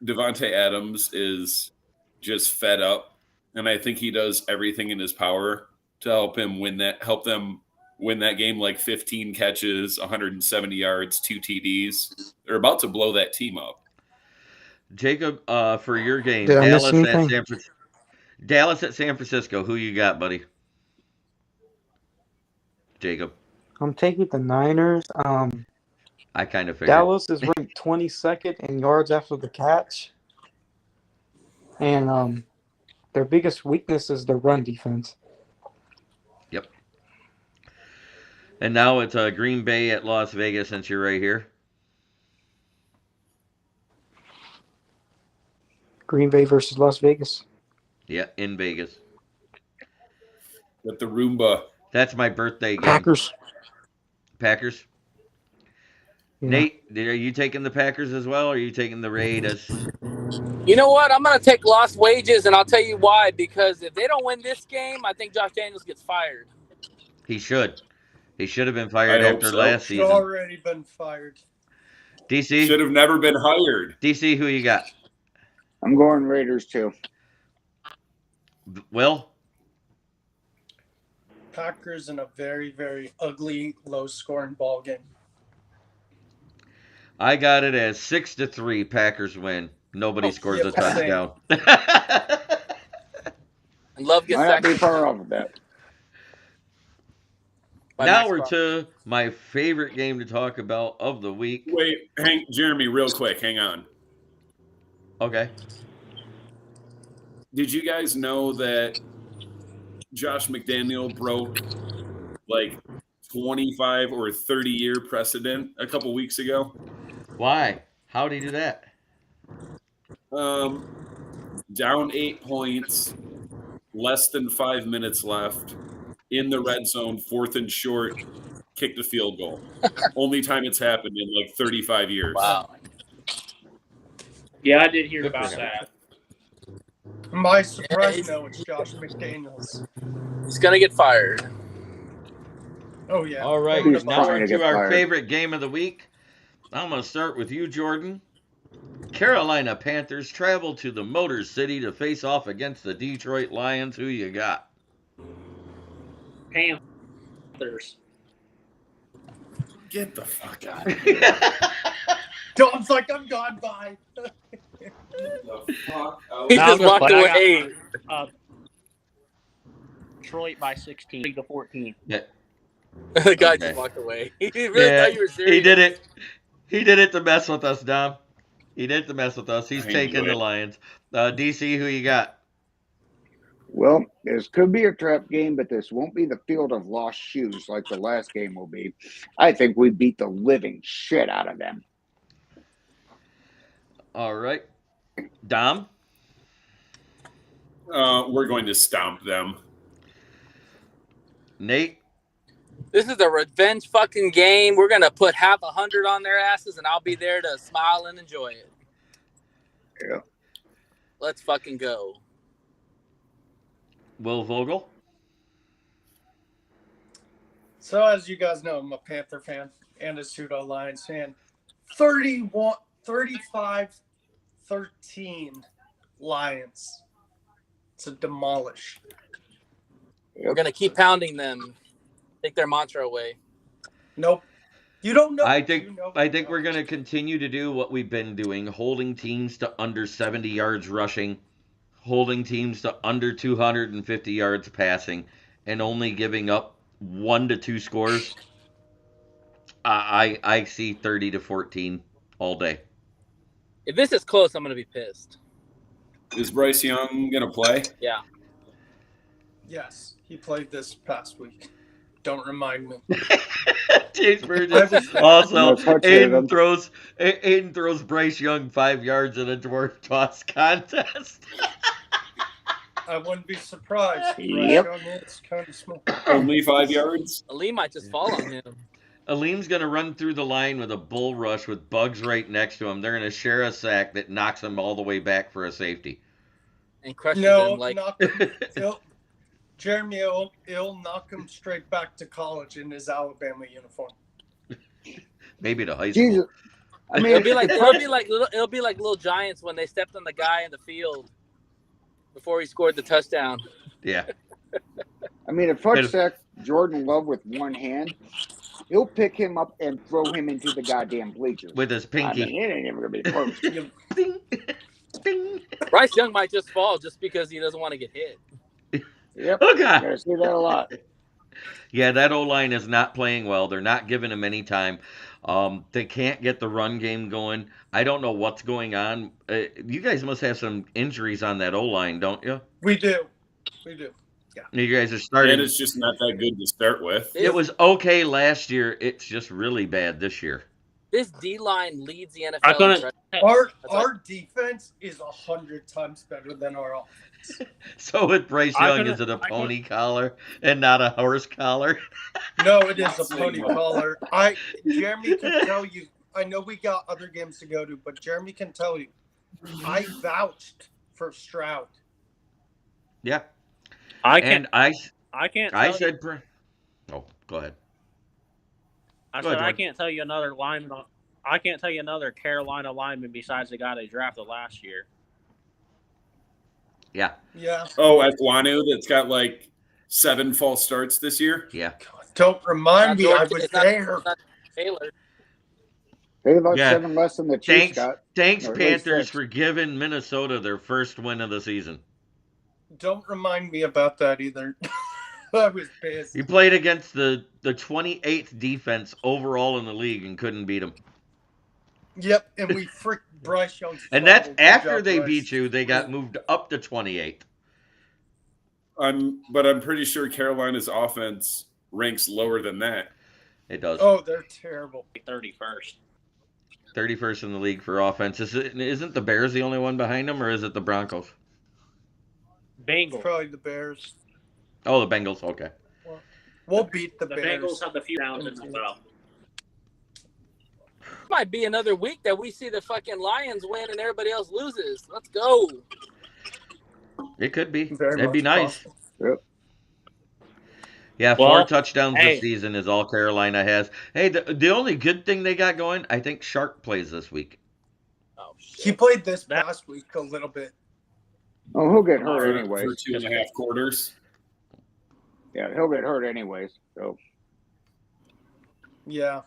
Devontae Adams is just fed up, and I think he does everything in his power to help them win that game like 15 catches, 170 yards, 2 TDs. They're about to blow that team up. Jacob, for your game, Did I miss Dallas at anything? San Francisco. Dallas at San Francisco. Who you got, buddy? Jacob. I'm taking the Niners. I kind of figured. Dallas is ranked 22nd in yards after the catch, and their biggest weakness is their run defense. Yep. And now it's Green Bay at Las Vegas since you're right here. Green Bay versus Las Vegas. Yeah, in Vegas. With the Roomba. That's my birthday game. Packers. Packers. Yeah. Nate, are you taking the Packers as well, or are you taking the Raiders? You know what? I'm going to take lost wages, and I'll tell you why. Because if they don't win this game, I think Josh Daniels gets fired. He should. He should have been fired I hope after so. last He's season. already been fired. DC? Should have never been hired. DC, who you got? I'm going Raiders too. Will? Packers in a very, very ugly, low-scoring ball game. I got it as 6-3. Packers win. Nobody scores a touchdown. And Love gets Might not be sacked. far off of that. Now we're to my favorite game to talk about of the week. Wait, Jeremy, real quick, hang on. Okay. Did you guys know that Josh McDaniel broke like 25 or 30-year precedent a couple weeks ago? Why? How did he do that? Down 8 points, less than 5 minutes left, in the red zone, 4th and short, kicked a field goal. Only time it's happened in like 35 years. Wow. Yeah, I did hear Good for about him. that. My surprise, no, it's Josh McDaniels. He's going to get fired. Oh, yeah. All right. He's Now trying we're to get to our fired. favorite game of the week. I'm going to start with you, Jordan. Carolina Panthers travel to the Motor City to face off against the Detroit Lions. Who you got? Panthers. Get the fuck out of here. Dom's like, I'm gone, bye. Get the fuck out. He No, just walked but I got- away. Detroit by 16 to 14. Yeah. The guy Okay. just walked away. He really thought you were serious. He did it. He did it to mess with us, Dom. He did it to mess with us. He's I taking knew the it. Lions. DC, who you got? Well, this could be a trap game, but this won't be the field of lost shoes like the last game will be. I think we beat the living shit out of them. All right. Dom? We're going to stomp them. Nate? This is a revenge fucking game. We're going to put 100 on their asses, and I'll be there to smile and enjoy it. Yeah. Let's fucking go. Will Vogel? So, as you guys know, I'm a Panther fan and a pseudo Lions fan. 35-13 Lions to demolish. We're going to keep pounding them. Take their mantra away. Nope. You don't know. I think You know we're going to continue to do what we've been doing, holding teams to under 70 yards rushing, holding teams to under 250 yards passing, and only giving up 1 to 2 scores. I see 30-14 all day. If this is close, I'm going to be pissed. Is Bryce Young going to play? Yeah. Yes, he played this past week. Don't remind me. Chase Burgess. I Also, No touchdown. Aiden throws Bryce Young 5 yards in a dwarf toss contest. I wouldn't be surprised. Yep. Bryce Young is kind of small. Only 5 yards? Ali might just fall on him. Aleem's going to run through the line with a bull rush with Bugs right next to him. They're going to share a sack that knocks him all the way back for a safety. And crushes No, him like knock him. Jeremy, it'll knock him straight back to college in his Alabama uniform. Maybe to high school. Jesus. I mean, it'll be like little Giants when they stepped on the guy in the field before he scored the touchdown. Yeah. I mean, if Fudge sack Jordan Love with one hand, he'll pick him up and throw him into the goddamn bleachers. with his I pinky. mean, it ain't ever gonna be close. Bing, bing. Bryce Young might just fall just because he doesn't want to get hit. Yep. Oh God. I see that a lot. Yeah, that O-line is not playing well. They're not giving him any time. They can't get the run game going. I don't know what's going on. You guys must have some injuries on that O-line, don't you? We do. We do. You guys are starting. And it's just not that good to start with. It was okay last year. It's just really bad this year. This D-line leads the NFL. I couldn't. Our defense is 100 times better than our offense. So with Bryce I Young, couldn't- is it a I couldn't- pony collar and not a horse collar? No, it is a pony collar. Jeremy can tell you. I know we got other games to go to, but Jeremy can tell you. I vouched for Stroud. Yeah. I can't. And I can't. said. Oh, go ahead. I Go said ahead, I Jordan. can't tell you another lineman. I can't tell you another Carolina lineman besides the guy they drafted last year. Yeah. Yeah. Oh, Ekwanu, that's got like 7 false starts this year. Yeah. Don't remind me. I was there. Taylor. They lost Yeah. 7 less than the Chiefs Thanks, got. thanks Or at least Panthers, 6. for giving Minnesota their first win of the season. Don't remind me about that either. I was pissed. You played against the 28th defense overall in the league and couldn't beat them. Yep, and we freaked Bryce Young. And that's fumbled. Good after job, they Bryce. beat you. They got moved up to 28th. But I'm pretty sure Carolina's offense ranks lower than that. It does. Oh, they're terrible. 31st. 31st in the league for offense. Isn't the Bears the only one behind them, or is it the Broncos? Bengals. Probably the Bears. Oh, the Bengals. Okay. We'll beat the The Bears. Bengals have the few rounds in the NFL. Might be another week that we see the fucking Lions win and everybody else loses. Let's go. It could be. Very That'd be much nice. possible. Yep. Yeah, Well, 4 touchdowns hey. this season is all Carolina has. Hey, the only good thing they got going, I think Shark plays this week. Oh, He played this past week a little bit. Oh, he'll get hurt For anyways. 2.5 quarters. Yeah, he'll get hurt anyways. So Yeah.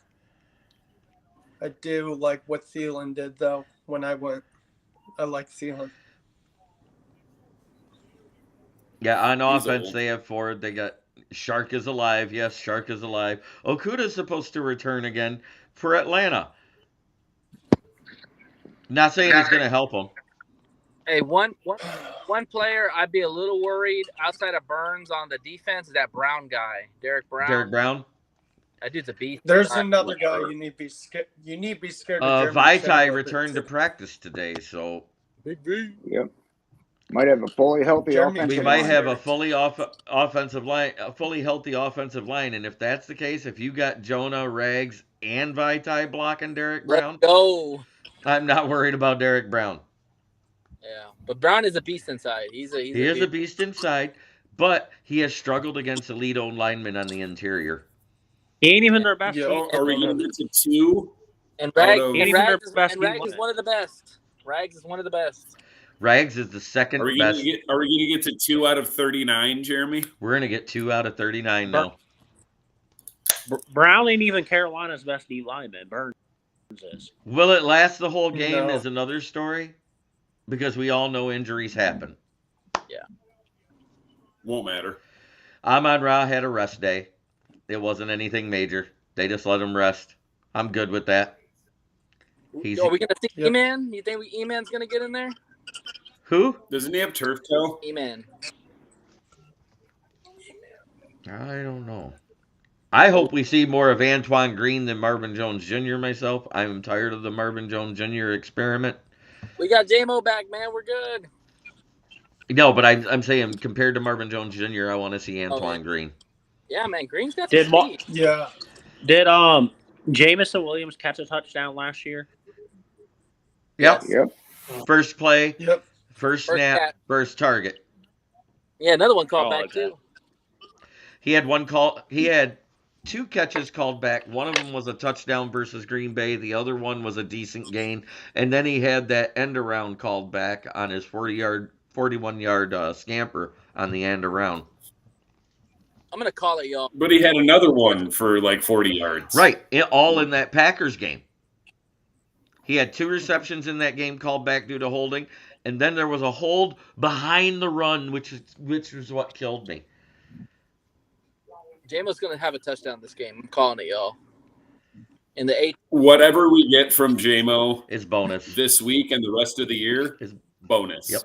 I do like what Thielen did, though, when I went. I like Thielen. Yeah, on He's offense, old. they have Ford. They got Shark is alive. Yes, Shark is alive. Okuda's supposed to return again for Atlanta. Not saying he's going to help them. Hey, one player I'd be a little worried outside of Burns on the defense is that Brown guy, Derek Brown. Derek Brown. That dude's a beast. There's another guy you need to be scared. You need to be scared of. Jeremy Vitae Chadwick. returned to practice today, so Big V. yep. Might have a fully healthy Jeremy, offensive we might line. have a fully offensive line, a fully healthy offensive line. And if that's the case, if you got Jonah, Rags, and Vitae blocking Derek Brown, Let's go. I'm not worried about Derek Brown. Yeah, but Brown is a beast inside. He is a beast inside, but he has struggled against elite owned linemen on the interior. He ain't even their best. Yeah. team. Are we going to get to 2? And Rags, Out of- and Rags, is, Best and Rags D-line. is one of the best. Rags is one of the best. Rags is the second Are we going best. to get to 2 out of 39, Jeremy? We're going to get 2 out of 39 now. Brown ain't even Carolina's best D lineman. Burns is. Will it last the whole game No. is another story, because we all know injuries happen. Won't matter. Amon-Ra had a rest day. It wasn't anything major. They just let him rest. I'm good with that. He's Are we going to see Yep. E-Man? You think E-Man's going to get in there? who? Doesn't he have turf toe? E-Man. I don't know. I hope we see more of Antoine Green than Marvin Jones Jr. myself. I'm tired of the Marvin Jones Jr. experiment. We got J-Mo back, man. We're good. No, but I'm saying compared to Marvin Jones Jr., I want to see Antoine Green. Yeah, man. Green's got Did some Ma- speed. Yeah. Did Jamison Williams catch a touchdown last year? Yep. Yep. First play, Yep. first First snap, catch. first target. Yeah, another one called Oh, back, okay. too. He had one call. He had 2 catches called back. One of them was a touchdown versus Green Bay. The other one was a decent gain. And then he had that end around called back on his 41-yard scamper on the end around. I'm gonna call it, y'all. But he had another one for like 40 yards. Right, all in that Packers game. He had 2 receptions in that game called back due to holding, and then there was a hold behind the run, which is what killed me. Jamo's gonna have a touchdown this game. I'm calling it, y'all. In the 8. Whatever we get from JMO is bonus this week and the rest of the year is bonus. Yep.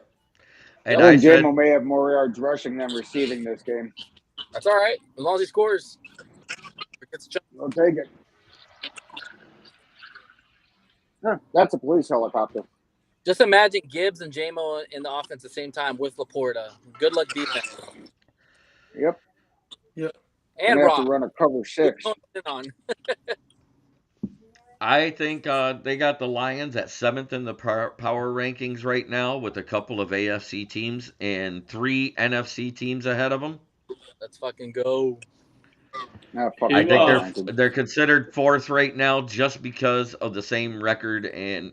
And I think JMO may have more yards rushing than receiving this game. That's all right, as long as he scores. I'll take it. Huh, that's a police helicopter. Just imagine Gibbs and JMO in the offense at the same time with Laporta. Good luck defense. Yep. And have Rock. to run a cover 6. I think they got the Lions at 7th in the power rankings right now with a couple of AFC teams and 3 NFC teams ahead of them. Let's fucking go. I think they're considered 4th right now just because of the same record, and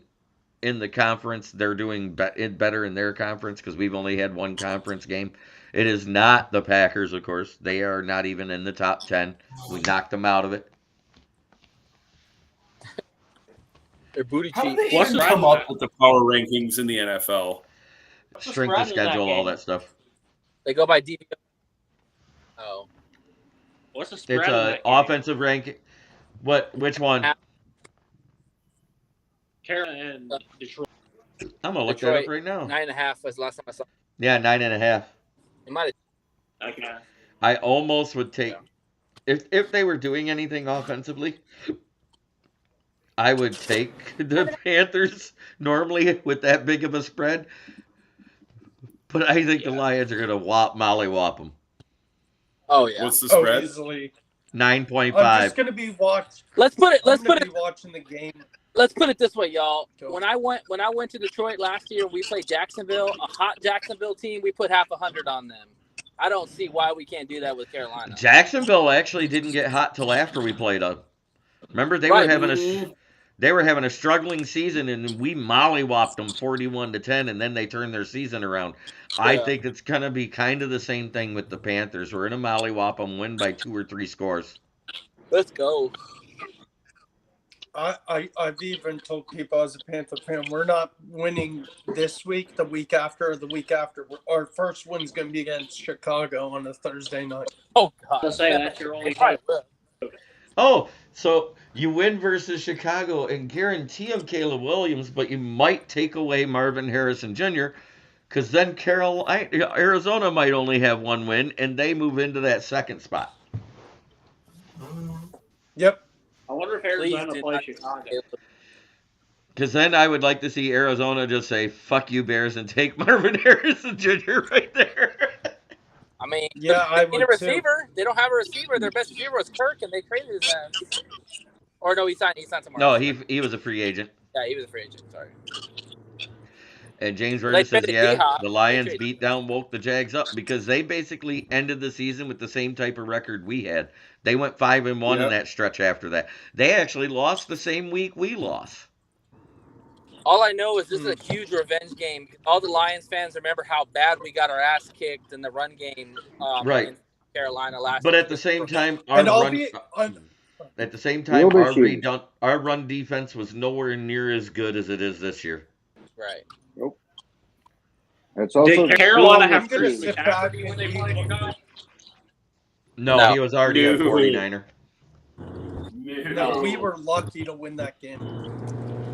in the conference they're doing better in their conference because we've only had 1 conference game. It is not the Packers, of course. They are not even in the top 10. We knocked them out of it. Their booty cheek. What's to come up with the power rankings in the NFL? Strength of schedule, all that stuff. They go by DVO. Oh. What's the spread? It's an offensive ranking. Which one? Carolina and Detroit. I'm gonna look that up right now. 9.5 was the last time I saw. Yeah, 9.5. It might have. Okay. I almost would take if they were doing anything offensively. I would take the Panthers normally with that big of a spread, but I think the Lions are gonna mollywop them. Oh yeah. What's the spread? Easily. 9.5. I'm just gonna be watching. Let's put it. Watching the game. Let's put it this way, y'all. When I went to Detroit last year, we played Jacksonville, a hot Jacksonville team. We put 100 on them. I don't see why we can't do that with Carolina. Jacksonville actually didn't get hot till after we played them. Remember, they were having a struggling season, and we mollywopped them 41-10, and then they turned their season around. Yeah. I think it's gonna be kind of the same thing with the Panthers. We're gonna mollywop them, win by 2 or 3 scores. Let's go. I've even told people as a Panther fan, we're not winning this week, the week after, or the week after. Our first win's going to be against Chicago on a Thursday night. Oh, God. Let's say that's your only Oh, so you win versus Chicago and guarantee him Caleb Williams, but you might take away Marvin Harrison Jr., because then Arizona might only have 1 win, and they move into that 2nd spot. Yep. I wonder if Arizona plays Chicago. Because then I would like to see Arizona just say, fuck you, Bears, and take Marvin Harrison Jr. right there. I mean, yeah, I need a receiver. Too. They don't have a receiver. Their best receiver was Kirk, and they traded his ass. Or no, he signed tomorrow. No, he was a free agent. Yeah, he was a free agent. Sorry. And James Burgess says, the Lions woke the Jags up because they basically ended the season with the same type of record we had. They went 5-1 in that stretch after that. They actually lost the same week we lost. All I know is this is a huge revenge game. All the Lions fans remember how bad we got our ass kicked in the run game in Carolina last year. But at the same time, our run defense was nowhere near as good as it is this year. Right. Nope. It's also did Carolina have Chris McCaffrey when they played Chicago? No, he was already a 49er. No, we were lucky to win that game.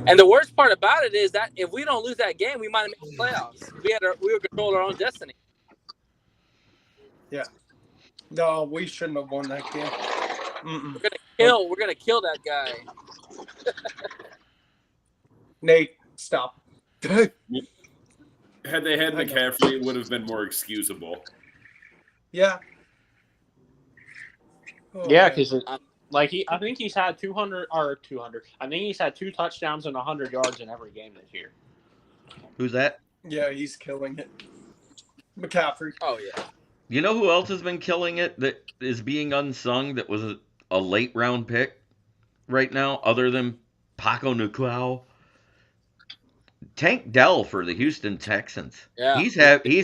And the worst part about it is that if we don't lose that game, we might have made the playoffs. We were controlling our own destiny. Yeah. No, we shouldn't have won that game. Mm-mm. We're gonna kill that guy. Nate, stop. Had they had McCaffrey, it would have been more excusable. Yeah. Yeah, because I think he's had 200. I think he's had 2 touchdowns and 100 yards in every game this year. Who's that? Yeah, he's killing it. McCaffrey. Oh yeah. You know who else has been killing it that is being unsung? That was a late round pick right now, other than Paco Nucao. Tank Dell for the Houston Texans. Yeah. He's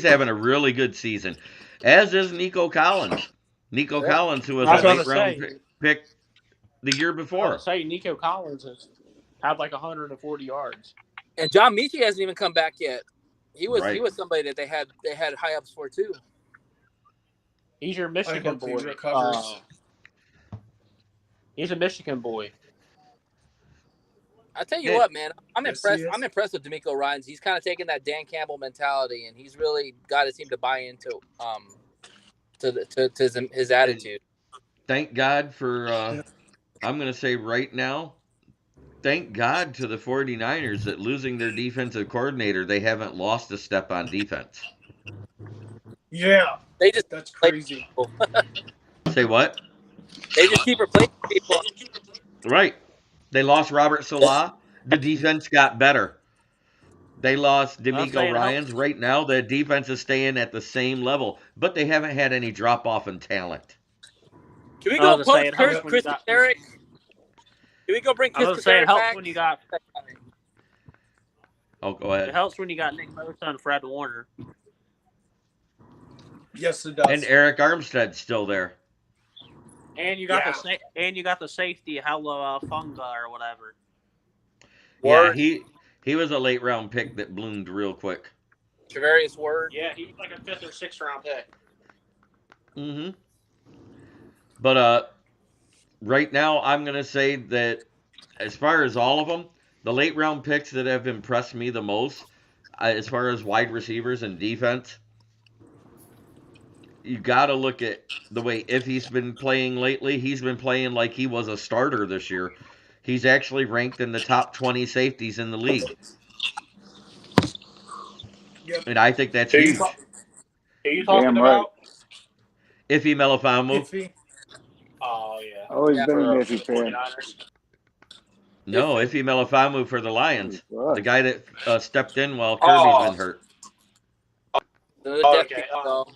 having a really good season, as is Nico Collins. Nico Yeah. Collins, who was I a was about late to round say. pick the year I was before. about to say Nico Collins has had like 140 yards. And John Michie hasn't even come back yet. He was Right. somebody that they had high ups for too. He's your Michigan hope he boy. recovers. He's a Michigan boy. I tell you Yeah. what, man, I'm Yes, impressed. he is. I'm impressed with D'Amico Ryans. He's kind of taken that Dan Campbell mentality, and he's really got his team to buy into to his attitude. Thank God for, I'm going to say right now, thank God to the 49ers that losing their defensive coordinator, they haven't lost a step on defense. Yeah, They just that's play crazy. people. Say what? They just keep replacing people. Right. They lost Robert Salah. The defense got better. They lost D'Amico saying, Ryans. Right now, the defense is staying at the same level, but they haven't had any drop off in talent. Can we I go was gonna say, poach it helps when you Chris got- Derrick? Can we go bring I was Chris saying it Derrick helps back? when you got Oh, go it ahead. helps when you got Nick Bosa and Fred Warner. Yes, it does. And Eric Armstead's still there. And you got Yeah. the safety Hello Funga or whatever. Word. Yeah, he was a late round pick that bloomed real quick. Travarius Word. Yeah, he was like a 5th or 6th round pick. Mm-hmm. But right now, I'm gonna say that as far as all of them, the late round picks that have impressed me the most, as far as wide receivers and defense, you got to look at the way Iffy's been playing lately. He's been playing like he was a starter this year. He's actually ranked in the top 20 safeties in the league. Yep. And I think that's Who you huge. ta- Who you talking Damn right. about? Iffy Melifonwu. Iffy. Oh yeah. Always Yeah, been an For iffy the fan. 49ers. No, Iffy Melifonwu for the Lions. Well, The guy that stepped in while Kirby's been hurt. The Oh, depth okay. piece, though.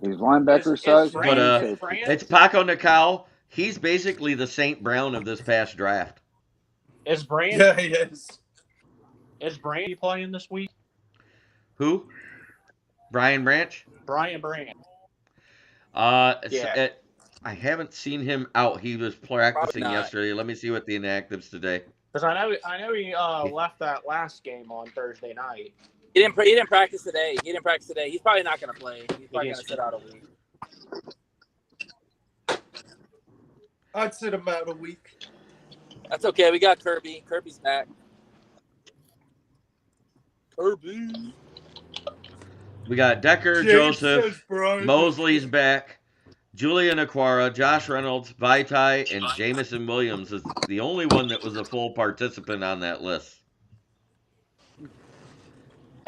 his linebacker Is size. But and safety. it's Paco Nicol. He's basically the St. Brown of this past draft. Is Brand Yeah, he is. is Brandy playing this week? Who? Brian Branch? Brian Brand. Yeah. I haven't seen him out. He was practicing not. yesterday. Let me see what the inactives today. Because I know he left that last game on Thursday night. He didn't practice today. He's probably not going to play. He's probably He going is. to sit out a week. I'd sit him out a week. That's okay. We got Kirby. Kirby's back. Kirby. We got Decker, James Joseph, says Brian. Mosley's back, Julian Aquara, Josh Reynolds, Vaitai, and Jamison Williams is the only one that was a full participant on that list.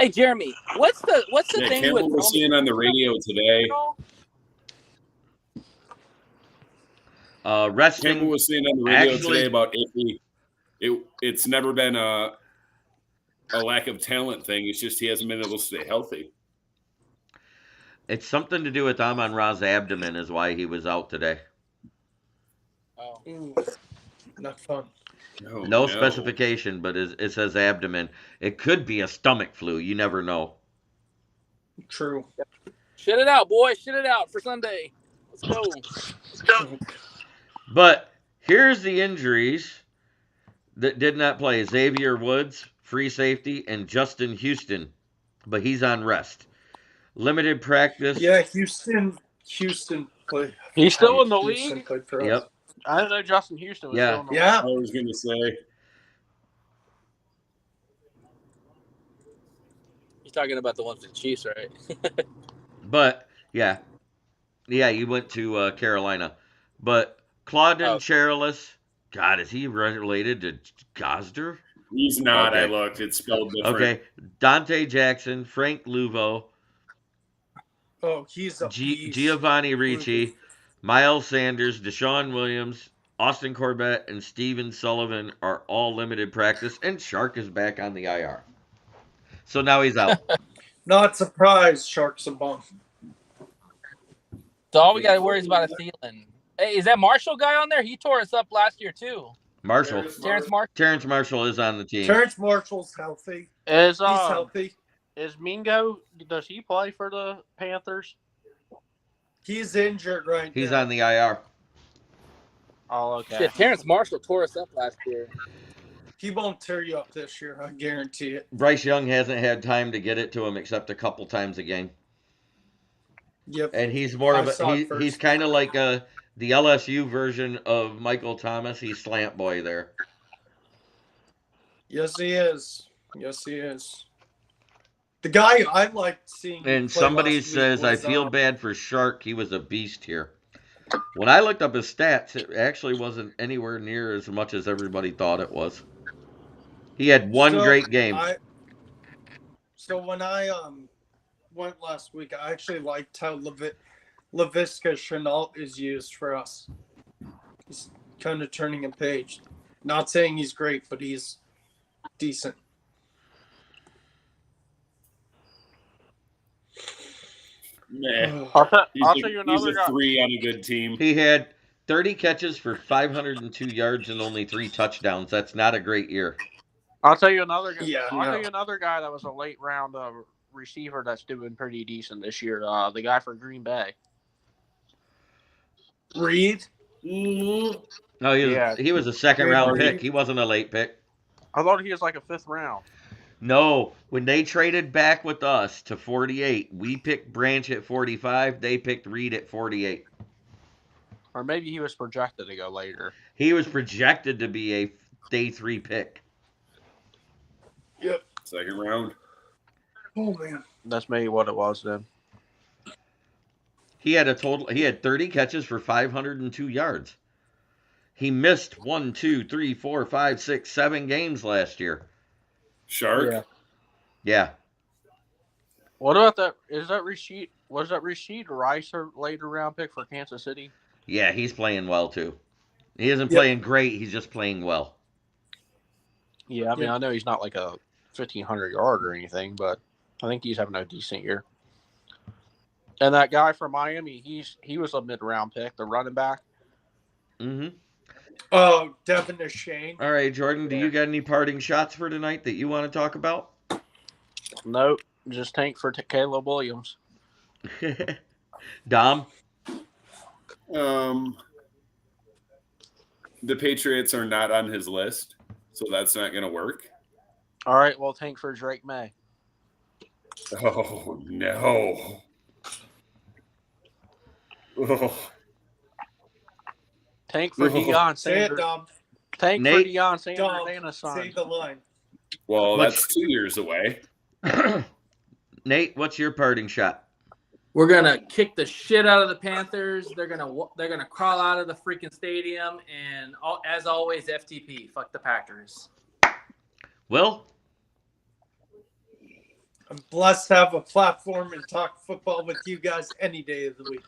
Hey Jeremy, what's the Yeah, thing Campbell with was saying on the radio today. Campbell Resting. was saying on the radio Actually- today about it's never been a lack of talent thing. It's just he hasn't been able to stay healthy. It's something to do with Amon Ra's abdomen is why he was out today. Oh. Ooh, not fun. Oh, No specification, but it says abdomen. It could be a stomach flu. You never know. True. Shit it out, boy. Shit it out for Sunday. Let's go. But here's the injuries that did not play. Xavier Woods, free safety, and Justin Houston, but he's on rest. Limited practice. Yeah, Houston played. He's still in the Houston league. played for us. Yep. I didn't know Justin Houston was Yeah. still in the Yeah. I was going to say. You're talking about the one for the Chiefs, right? But yeah, he went to Carolina. But Claudin Charles, God, is he related to Gosder? He's not. Okay. I looked. It's spelled different. Okay, Dante Jackson, Frank Luvo, Oh, he's a beast. Giovanni Ricci, Miles Sanders, Deshaun Williams, Austin Corbett, and Steven Sullivan are all limited practice, and Shark is back on the IR. So now he's out. Not surprised, Sharks a bum. So all we got to worry is about a Thielen. Hey, is that Marshall guy on there? He tore us up last year too. Marshall. Terrence Marshall is on the team. Terrence Marshall's healthy. Is He's healthy. Is Mingo? Does he play for the Panthers? He's injured right He's now. on the IR. Oh, okay. Shit, Terrence Marshall tore us up last year. He won't tear you up this year. I guarantee it. Bryce Young hasn't had time to get it to him except a couple times a game. Yep. And he's more of I a saw it he's first. kind of like the LSU version of Michael Thomas. He's slant boy there. Yes, he is. Yes, he is. The guy I liked seeing. And play somebody last week says, I was, feel bad for Shark. He was a beast here. When I looked up his stats, it actually wasn't anywhere near as much as everybody thought it was. He had one great game. So when I went last week, I actually liked how LaVisca Chenault is used for us. He's kind of turning a page. Not saying he's great, but he's decent. Nah. I'll tell He's you a another guy. 3 on a good team. He had 30 catches for 502 yards and only 3 touchdowns. That's not a great year. I'll tell you another guy. Yeah, I'll no. tell you another guy that was a late round receiver that's doing pretty decent this year. The guy for Green Bay. Reed? Mhm. No, he was a second round Reed. pick. He wasn't a late pick. I thought he was like a 5th round. No, when they traded back with us to 48, we picked Branch at 45. They picked Reed at 48. Or maybe he was projected to go later. He was projected to be a day 3 pick. Yep. Second round. Oh, man. That's maybe what it was then. He had 30 catches for 502 yards. He missed 1, 2, 3, 4, 5, 6, 7 games last year. Shark. Yeah. What about that? Is that Rashid? Was that Rashid Rice a later round pick for Kansas City? Yeah, he's playing well too. He isn't Yep. playing great. He's just playing well. Yeah, I mean, Yeah. I know he's not like a 1,500 yard or anything, but I think he's having a decent year. And that guy from Miami, he was a mid round pick, the running back. Mm-hmm. Oh, Devin Ashane. All right, Jordan, do you got any parting shots for tonight that you want to talk about? Nope, just tank for Caleb Williams. Dom? The Patriots are not on his list, so that's not going to work. All right, well, tank for Drake May. Oh, no. Oh. Tank for Oh. Deion Say it, Sanders. Dom. Tank Nate? for Deion Sanders Dom, and his son. say the line. Well, What's- that's 2 years away. Nate, what's your parting shot? We're gonna kick the shit out of the Panthers. They're gonna crawl out of the freaking stadium, and as always, FTP. Fuck the Packers. Will? I'm blessed to have a platform and talk football with you guys any day of the week.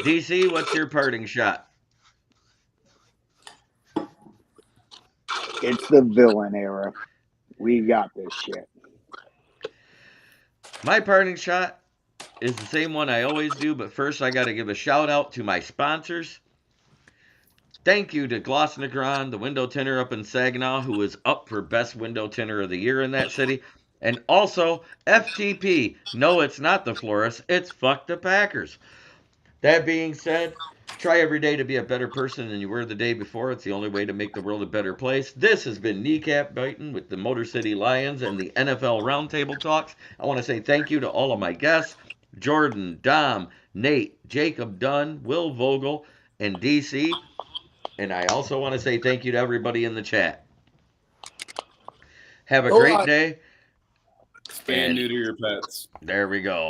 DC, what's your parting shot? It's the villain era. We got this shit. My parting shot is the same one I always do, but first I got to give a shout out to my sponsors. Thank you to Gloss Negron, the window tinner up in Saginaw, who is up for Best Window Tinner of the Year in that city. And also FTP. No, it's not the florist. It's Fuck the Packers. That being said, try every day to be a better person than you were the day before. It's the only way to make the world a better place. This has been Kneecap Biting with the Motor City Lions and the NFL Roundtable Talks. I want to say thank you to all of my guests, Jordan, Dom, Nate, Jacob Dunn, Will Vogel, and DC. And I also want to say thank you to everybody in the chat. Have a great day. Spay and neuter your pets. There we go.